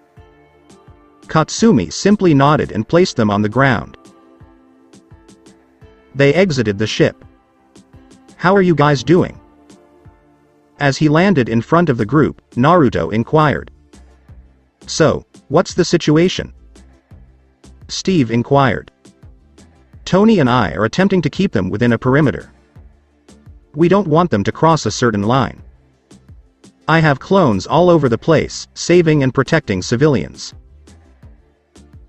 Katsumi simply nodded and placed them on the ground. They exited the ship. How are you guys doing? As he landed in front of the group, Naruto inquired. So, what's the situation? Steve inquired. Tony and I are attempting to keep them within a perimeter. We don't want them to cross a certain line. I have clones all over the place, saving and protecting civilians.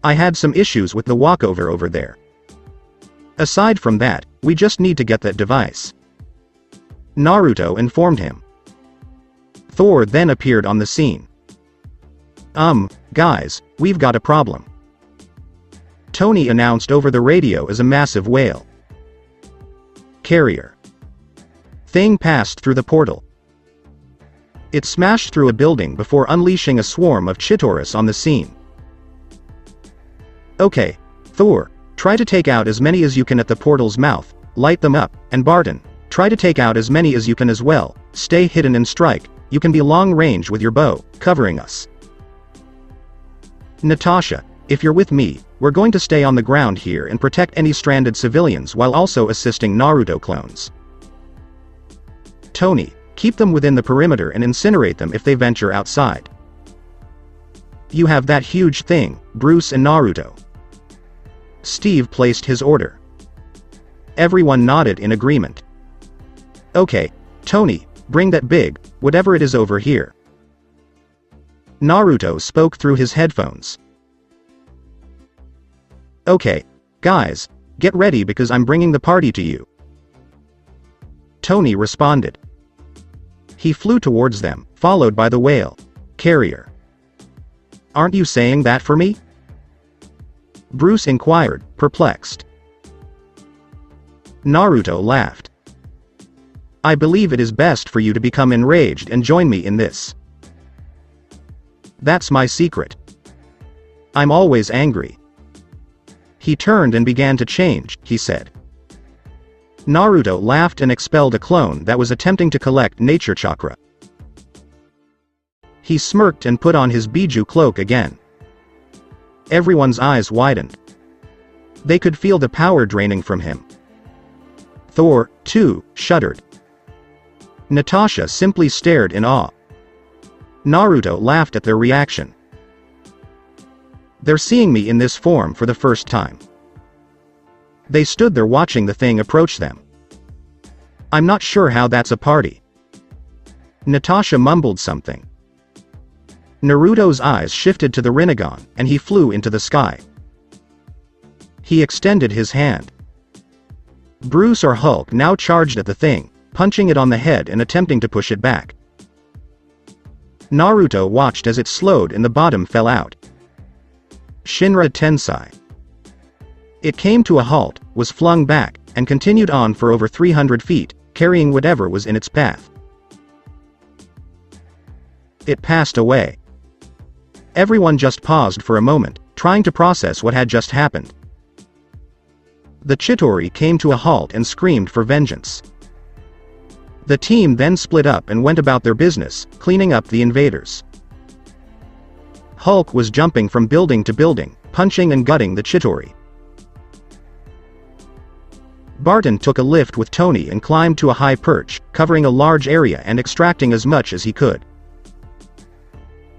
I had some issues with the walkover over there. Aside from that, we just need to get that device. Naruto informed him. Thor then appeared on the scene. Guys, we've got a problem. Tony announced over the radio as a massive whale. Carrier. Thing passed through the portal. It smashed through a building before unleashing a swarm of Chidori on the scene. Okay, Thor, try to take out as many as you can at the portal's mouth, light them up, and Barton, try to take out as many as you can as well, stay hidden and strike, you can be long range with your bow, covering us. Natasha, if you're with me, we're going to stay on the ground here and protect any stranded civilians while also assisting Naruto clones. Tony, keep them within the perimeter and incinerate them if they venture outside. You have that huge thing, Bruce and Naruto. Steve placed his order. Everyone nodded in agreement. Okay, Tony, bring that big, whatever it is over here. Naruto spoke through his headphones. Okay, guys, get ready because I'm bringing the party to you. Tony responded. He flew towards them, followed by the whale carrier. Aren't you saying that for me? Bruce inquired, perplexed. Naruto laughed. I believe it is best for you to become enraged and join me in this. That's my secret. I'm always angry. He turned and began to change, he said. Naruto laughed and expelled a clone that was attempting to collect nature chakra. He smirked and put on his Biju cloak again. Everyone's eyes widened. They could feel the power draining from him. Thor, too, shuddered. Natasha simply stared in awe. Naruto laughed at their reaction. They're seeing me in this form for the first time. They stood there watching the thing approach them. I'm not sure how that's a party. Natasha mumbled something. Naruto's eyes shifted to the Rinnegan, and he flew into the sky. He extended his hand. Bruce or Hulk now charged at the thing, punching it on the head and attempting to push it back. Naruto watched as it slowed and the bottom fell out. Shinra Tensei. It came to a halt, was flung back, and continued on for over 300 feet, carrying whatever was in its path. It passed away. Everyone just paused for a moment, trying to process what had just happened. The Chittori came to a halt and screamed for vengeance. The team then split up and went about their business, cleaning up the invaders. Hulk was jumping from building to building, punching and gutting the Chittori. Barton took a lift with Tony and climbed to a high perch, covering a large area and extracting as much as he could.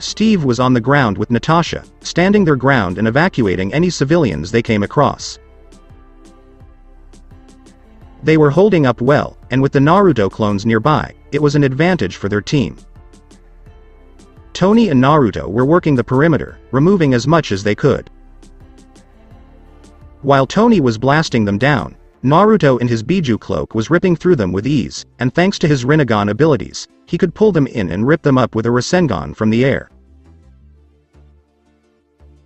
Steve was on the ground with Natasha, standing their ground and evacuating any civilians they came across. They were holding up well, and with the Naruto clones nearby, it was an advantage for their team. Tony and Naruto were working the perimeter, removing as much as they could. While Tony was blasting them down, Naruto in his Biju cloak was ripping through them with ease, and thanks to his Rinnegan abilities, he could pull them in and rip them up with a Rasengan from the air.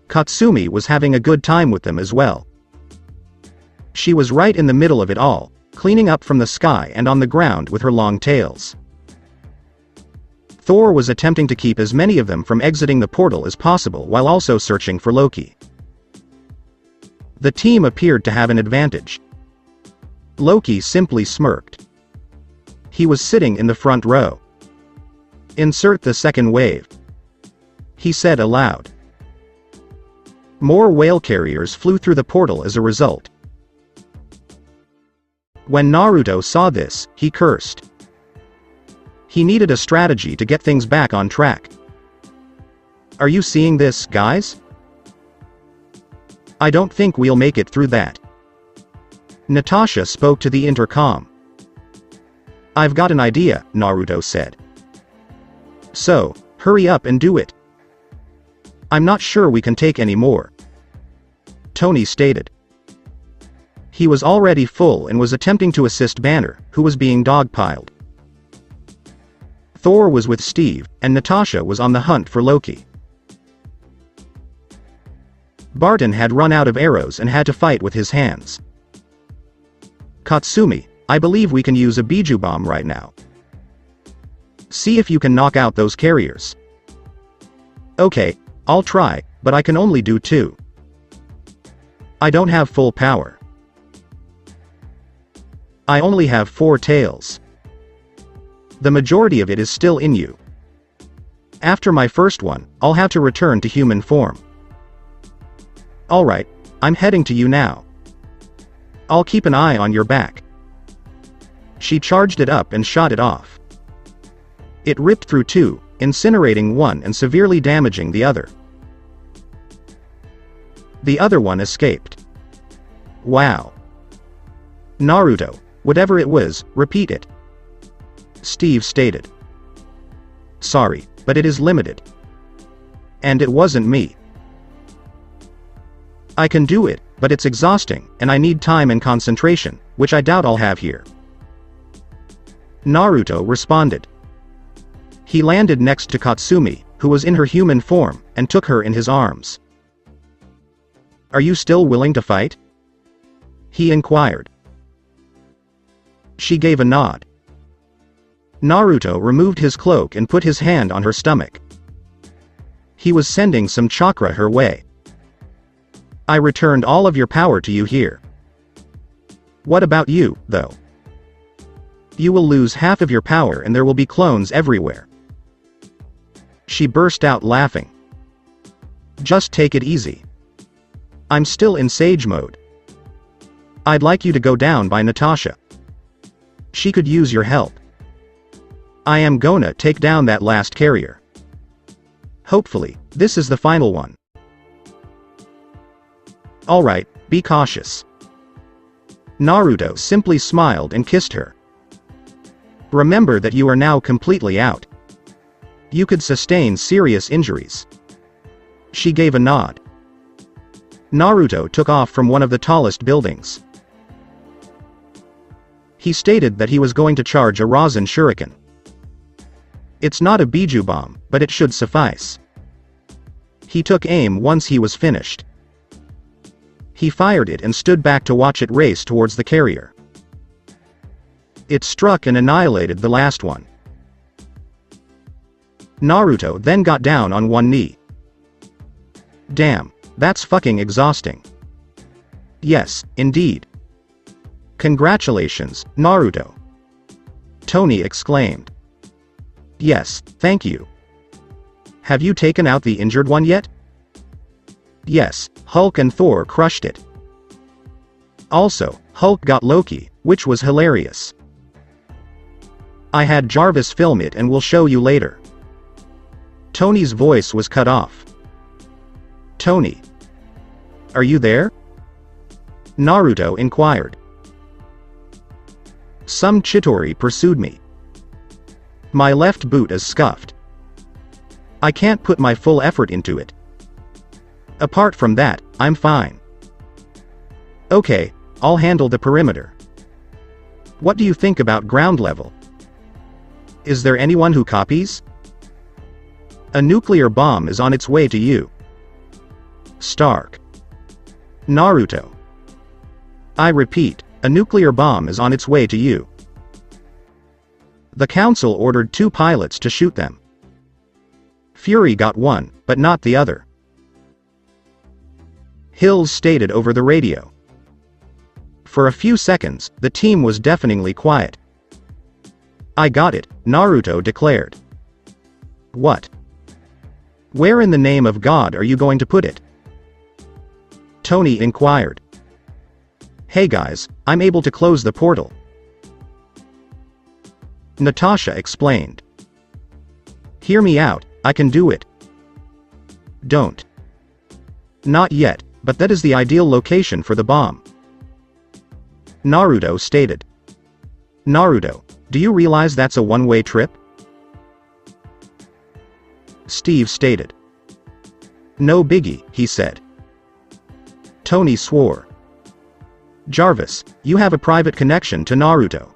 Katsumi was having a good time with them as well. She was right in the middle of it all, cleaning up from the sky and on the ground with her long tails. Thor was attempting to keep as many of them from exiting the portal as possible while also searching for Loki. The team appeared to have an advantage. Loki simply smirked. He was sitting in the front row. "Insert the second wave," he said aloud. More whale carriers flew through the portal as a result. When Naruto saw this, he cursed. He needed a strategy to get things back on track. "Are you seeing this, guys? I don't think we'll make it through that." Natasha spoke to the intercom. "I've got an idea," Naruto said. "So, hurry up and do it. I'm not sure we can take any more," Tony stated. He was already full and was attempting to assist Banner, who was being dogpiled. Thor was with Steve, and Natasha was on the hunt for Loki. Barton had run out of arrows and had to fight with his hands. "Katsumi, I believe we can use a Biju bomb right now. See if you can knock out those carriers." "Okay, I'll try, but I can only do 2. I don't have full power. I only have 4 tails. The majority of it is still in you. After my first one, I'll have to return to human form." "Alright, I'm heading to you now. I'll keep an eye on your back." She charged it up and shot it off. It ripped through 2, incinerating one and severely damaging the other. The other one escaped. "Wow. Naruto, whatever it was, repeat it," Steve stated. "Sorry, but it is limited. And it wasn't me. I can do it, but it's exhausting, and I need time and concentration, which I doubt I'll have here," Naruto responded. He landed next to Katsumi, who was in her human form, and took her in his arms. "Are you still willing to fight?" he inquired. She gave a nod. Naruto removed his cloak and put his hand on her stomach. He was sending some chakra her way. I returned all of your power to you here. What about you, though? You will lose half of your power and there will be clones everywhere. She burst out laughing. Just take it easy. I'm still in Sage mode. I'd like you to go down by Natasha. She could use your help. I am gonna take down that last carrier. Hopefully, this is the final one. Alright, be cautious. Naruto simply smiled and kissed her. Remember that you are now completely out. You could sustain serious injuries. She gave a nod. Naruto took off from one of the tallest buildings. He stated that he was going to charge a Rasen shuriken. It's not a Biju bomb, but it should suffice. He took aim once he was finished. He fired it and stood back to watch it race towards the carrier. It struck and annihilated the last one. Naruto then got down on one knee. Damn, that's fucking exhausting. Yes, indeed. Congratulations, Naruto. Tony exclaimed. Yes, thank you. Have you taken out the injured one yet? Yes, Hulk and Thor crushed it. Also, Hulk got Loki, which was hilarious. I had Jarvis film it and will show you later. Tony's voice was cut off. Tony. Are you there? Naruto inquired. Some Chidori pursued me. My left boot is scuffed. I can't put my full effort into it. Apart from that, I'm fine. Okay, I'll handle the perimeter. What do you think about ground level? Is there anyone who copies? A nuclear bomb is on its way to you. Stark. Naruto. I repeat, a nuclear bomb is on its way to you. The council ordered 2 pilots to shoot them. Fury got one, but not the other. Hills stated over the radio. For a few seconds, the team was deafeningly quiet. I got it, Naruto declared. What? Where in the name of God are you going to put it? Tony inquired. Hey guys, I'm able to close the portal. Natasha explained. Hear me out, I can do it. Don't. Not yet, but that is the ideal location for the bomb. Naruto stated. Naruto, do you realize that's a one-way trip? Steve stated. No biggie, he said. Tony swore. Jarvis, you have a private connection to Naruto.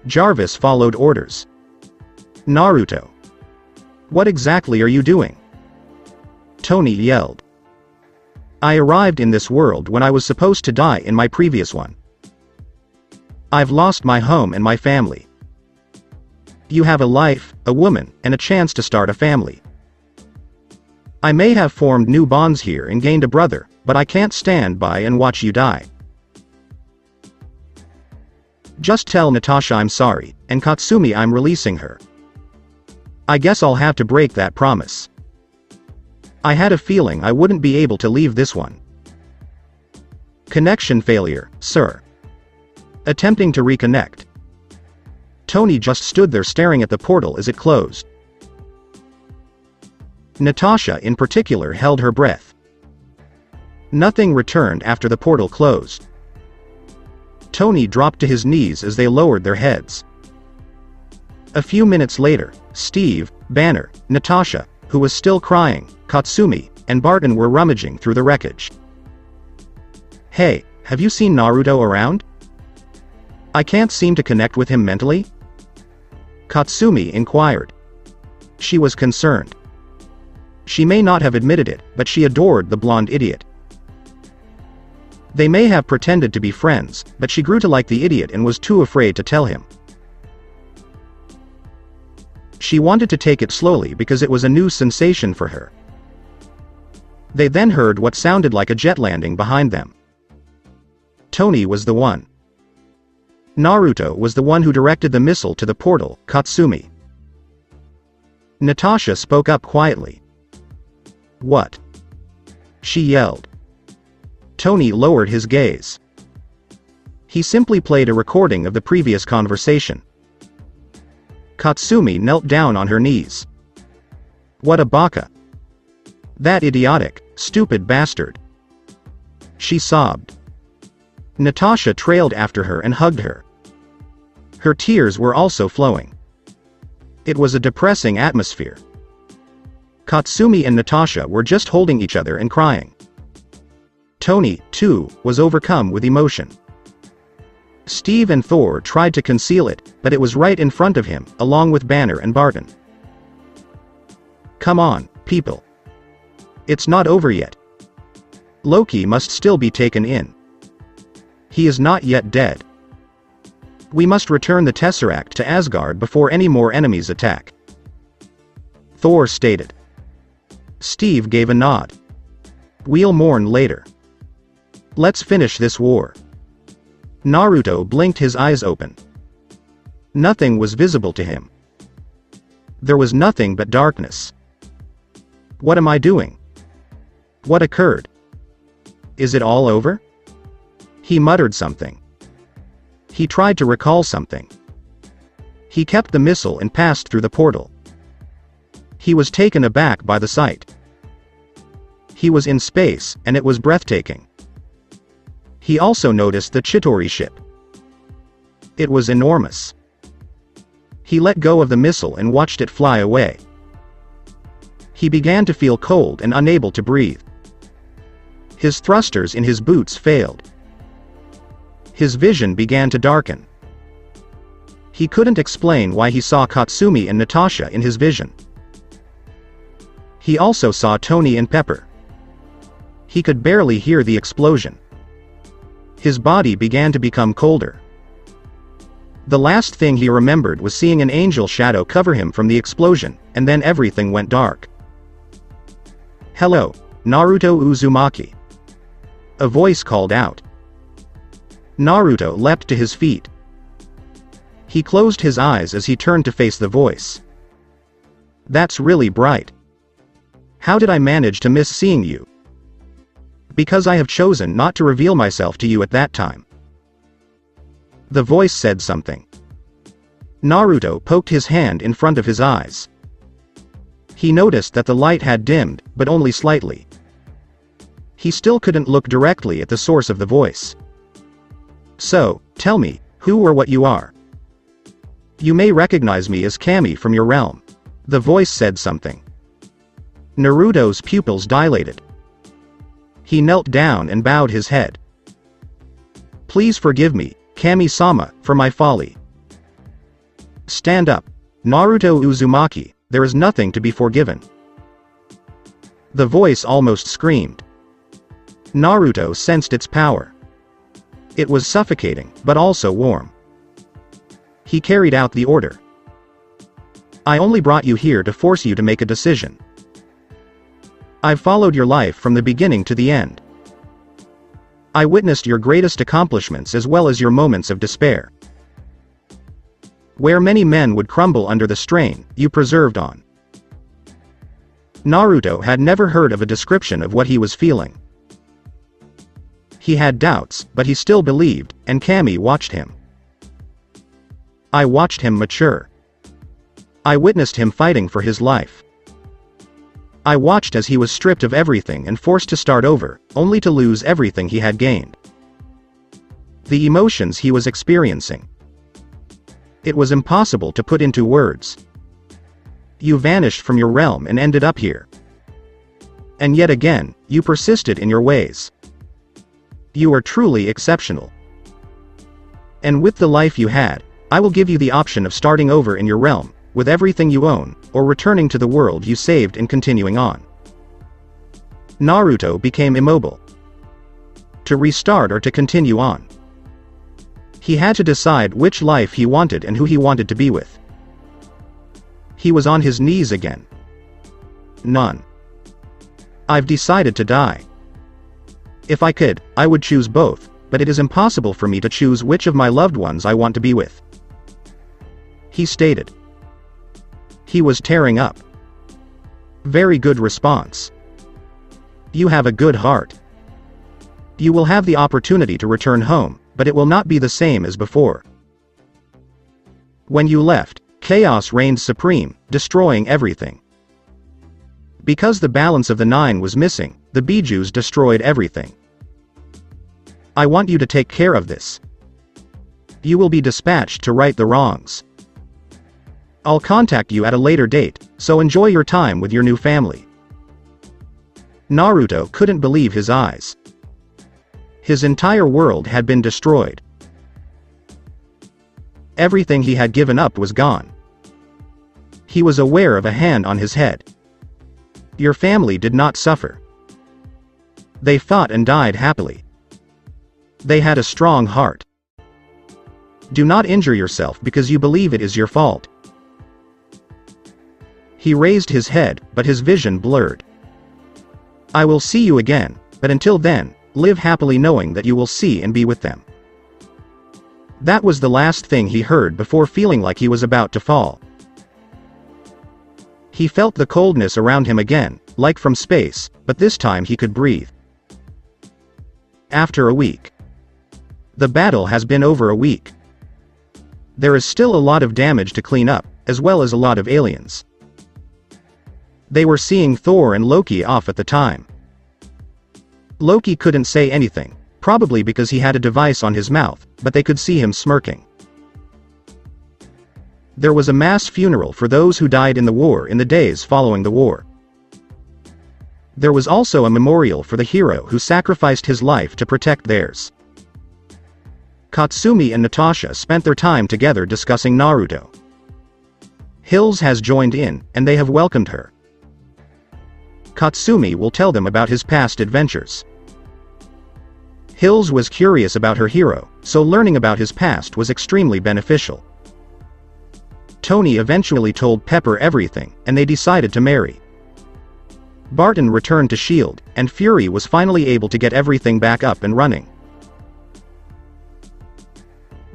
Jarvis followed orders. Naruto. What exactly are you doing? Tony yelled. I arrived in this world when I was supposed to die in my previous one. I've lost my home and my family. You have a life, a woman, and a chance to start a family. I may have formed new bonds here and gained a brother, but I can't stand by and watch you die. Just tell Natasha I'm sorry, and Katsumi I'm releasing her. I guess I'll have to break that promise. I had a feeling I wouldn't be able to leave this one. Connection failure, sir. Attempting to reconnect. Tony just stood there staring at the portal as it closed. Natasha in particular held her breath. Nothing returned after the portal closed. Tony dropped to his knees as they lowered their heads. A few minutes later, Steve, Banner, Natasha, who was still crying, Katsumi, and Barton were rummaging through the wreckage. Hey, have you seen Naruto around? I can't seem to connect with him mentally? Katsumi inquired. She was concerned. She may not have admitted it, but she adored the blonde idiot. They may have pretended to be friends, but she grew to like the idiot and was too afraid to tell him. She wanted to take it slowly because it was a new sensation for her. They then heard what sounded like a jet landing behind them. Tony was the one. Naruto was the one who directed the missile to the portal, Katsumi. Natasha spoke up quietly. "What?" she yelled. Tony lowered his gaze. He simply played a recording of the previous conversation. Katsumi knelt down on her knees. "What a baka. That idiotic, stupid bastard," she sobbed. Natasha trailed after her and hugged her. Her tears were also flowing. It was a depressing atmosphere. Katsumi and Natasha were just holding each other and crying. Tony, too, was overcome with emotion. Steve and Thor tried to conceal it, but it was right in front of him, along with Banner and Barton. "Come on, people. It's not over yet. Loki must still be taken in. He is not yet dead. We must return the Tesseract to Asgard before any more enemies attack," Thor stated. Steve gave a nod. "We'll mourn later. Let's finish this war." Naruto blinked his eyes open. Nothing was visible to him. There was nothing but darkness. "What am I doing? What occurred? Is it all over?" He muttered something. He tried to recall something. He kept the missile and passed through the portal. He was taken aback by the sight. He was in space, and it was breathtaking. He also noticed the Chittori ship. It was enormous. He let go of the missile and watched it fly away. He began to feel cold and unable to breathe. His thrusters in his boots failed. His vision began to darken. He couldn't explain why he saw Katsumi and Natasha in his vision. He also saw Tony and Pepper. He could barely hear the explosion. His body began to become colder. The last thing he remembered was seeing an angel shadow cover him from the explosion, and then everything went dark. "Hello, Naruto Uzumaki," a voice called out. Naruto leapt to his feet. He closed his eyes as he turned to face the voice. "That's really bright. How did I manage to miss seeing you?" "Because I have chosen not to reveal myself to you at that time." The voice said something. Naruto poked his hand in front of his eyes. He noticed that the light had dimmed, but only slightly. He still couldn't look directly at the source of the voice. "So, tell me, who or what you are. You may recognize me as Kamui from your realm." The voice said something. Naruto's pupils dilated. He knelt down and bowed his head. "Please forgive me, Kami-sama, for my folly." "Stand up, Naruto Uzumaki, there is nothing to be forgiven." The voice almost screamed. Naruto sensed its power. It was suffocating, but also warm. He carried out the order. "I only brought you here to force you to make a decision. I've followed your life from the beginning to the end. I witnessed your greatest accomplishments as well as your moments of despair. Where many men would crumble under the strain, you persevered on." Naruto had never heard of a description of what he was feeling. He had doubts, but he still believed, and Kamui watched him. "I watched him mature. I witnessed him fighting for his life. I watched as he was stripped of everything and forced to start over, only to lose everything he had gained. The emotions he was experiencing. It was impossible to put into words. You vanished from your realm and ended up here. And yet again, you persisted in your ways. You are truly exceptional. And with the life you had, I will give you the option of starting over in your realm, with everything you own, or returning to the world you saved and continuing on." Naruto became immobile. To restart or to continue on. He had to decide which life he wanted and who he wanted to be with. He was on his knees again. None. I've decided to die. If I could, I would choose both, but it is impossible for me to choose which of my loved ones I want to be with, he stated. He was tearing up. Very good response. You have a good heart. You will have the opportunity to return home, but it will not be the same as before. When you left, chaos reigned supreme, destroying everything. Because the balance of the 9 was missing, the Bijus destroyed everything. I want you to take care of this. You will be dispatched to right the wrongs. I'll contact you at a later date, so enjoy your time with your new family. Naruto couldn't believe his eyes. His entire world had been destroyed. Everything he had given up was gone. He was aware of a hand on his head. Your family did not suffer. They fought and died happily. They had a strong heart. Do not injure yourself because you believe it is your fault. He raised his head, but his vision blurred. I will see you again, but until then, live happily knowing that you will see and be with them. That was the last thing he heard before feeling like he was about to fall. He felt the coldness around him again, like from space, but this time he could breathe. After a week. The battle has been over a week. There is still a lot of damage to clean up, as well as a lot of aliens. They were seeing Thor and Loki off at the time. Loki couldn't say anything, probably because he had a device on his mouth, but they could see him smirking. There was a mass funeral for those who died in the war in the days following the war. There was also a memorial for the hero who sacrificed his life to protect theirs. Katsumi and Natasha spent their time together discussing Naruto. Hills has joined in, and they have welcomed her. Katsumi will tell them about his past adventures. Hills was curious about her hero, so learning about his past was extremely beneficial. Tony eventually told Pepper everything, and they decided to marry. Barton returned to S.H.I.E.L.D., and Fury was finally able to get everything back up and running.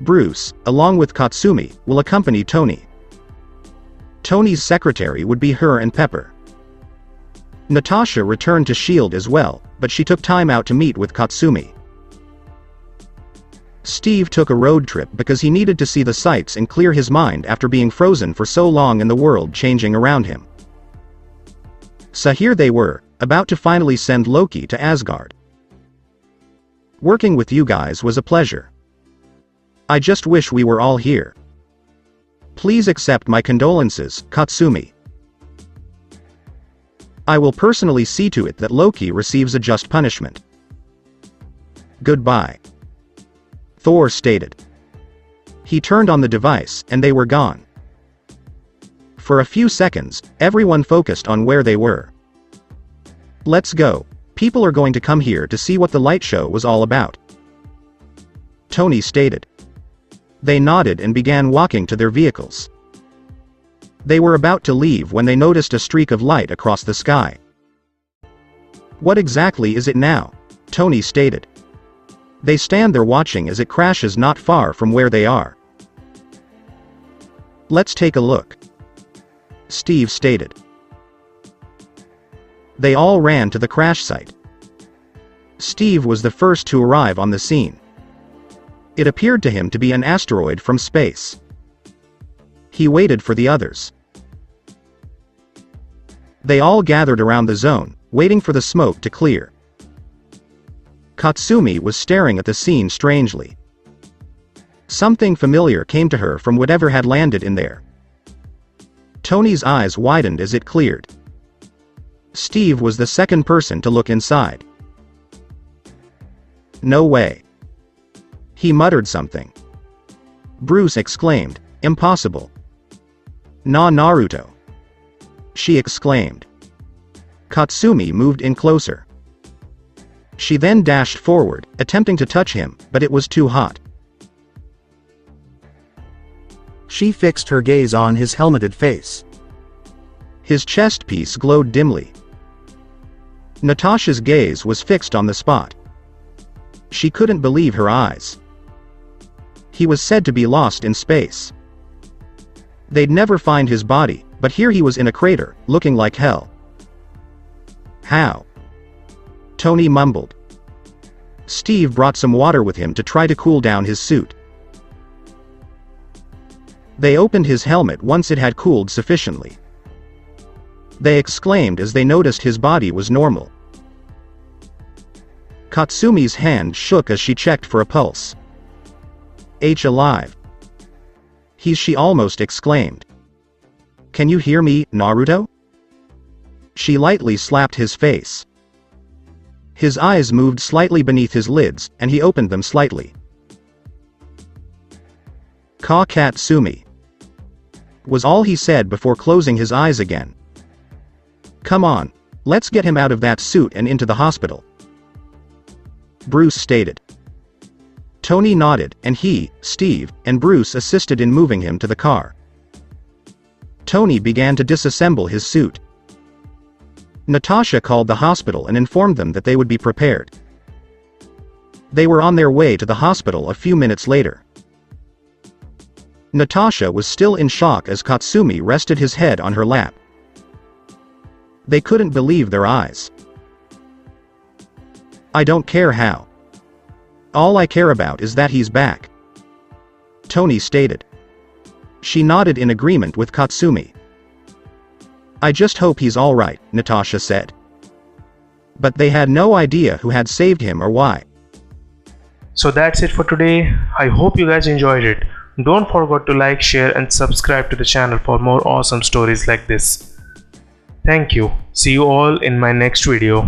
Bruce, along with Katsumi, will accompany Tony. Tony's secretary would be her and Pepper. Natasha returned to S.H.I.E.L.D. as well, but she took time out to meet with Katsumi. Steve took a road trip because he needed to see the sights and clear his mind after being frozen for so long and the world changing around him. So here they were, about to finally send Loki to Asgard. Working with you guys was a pleasure. I just wish we were all here. Please accept my condolences, Katsumi. I will personally see to it that Loki receives a just punishment. Goodbye. Thor stated. He turned on the device, and they were gone. For a few seconds, everyone focused on where they were. Let's go. People are going to come here to see what the light show was all about, Tony stated. They nodded and began walking to their vehicles. They were about to leave when they noticed a streak of light across the sky. What exactly is it now? Tony stated. They stand there watching as it crashes not far from where they are. Let's take a look, Steve stated. They all ran to the crash site. Steve was the first to arrive on the scene. It appeared to him to be an asteroid from space. He waited for the others. They all gathered around the zone, waiting for the smoke to clear. Katsumi was staring at the scene strangely. Something familiar came to her from whatever had landed in there. Tony's eyes widened as it cleared. Steve was the second person to look inside. No way. He muttered something. Bruce exclaimed, impossible. Na Naruto. She exclaimed. Katsumi moved in closer. She then dashed forward, attempting to touch him, but it was too hot. She fixed her gaze on his helmeted face. His chest piece glowed dimly. Natasha's gaze was fixed on the spot. She couldn't believe her eyes. He was said to be lost in space. They'd never find his body, but here he was in a crater, looking like hell. How? Tony mumbled. Steve brought some water with him to try to cool down his suit. They opened his helmet once it had cooled sufficiently. They exclaimed as they noticed his body was normal. Katsumi's hand shook as she checked for a pulse. Alive. She almost exclaimed. Can you hear me, Naruto? She lightly slapped his face. His eyes moved slightly beneath his lids, and he opened them slightly. Katsumi, was all he said before closing his eyes again. Come on, let's get him out of that suit and into the hospital, Bruce stated. Tony nodded, and he, Steve, and Bruce assisted in moving him to the car. Tony began to disassemble his suit. Natasha called the hospital and informed them that they would be prepared. They were on their way to the hospital a few minutes later. Natasha was still in shock as Katsumi rested his head on her lap. They couldn't believe their eyes. I don't care how. All I care about is that he's back, Tony stated. She nodded in agreement with Katsumi. I just hope he's alright, Natasha said. But they had no idea who had saved him or why. So that's it for today. I hope you guys enjoyed it. Don't forget to like, share and subscribe to the channel for more awesome stories like this. Thank you. See you all in my next video.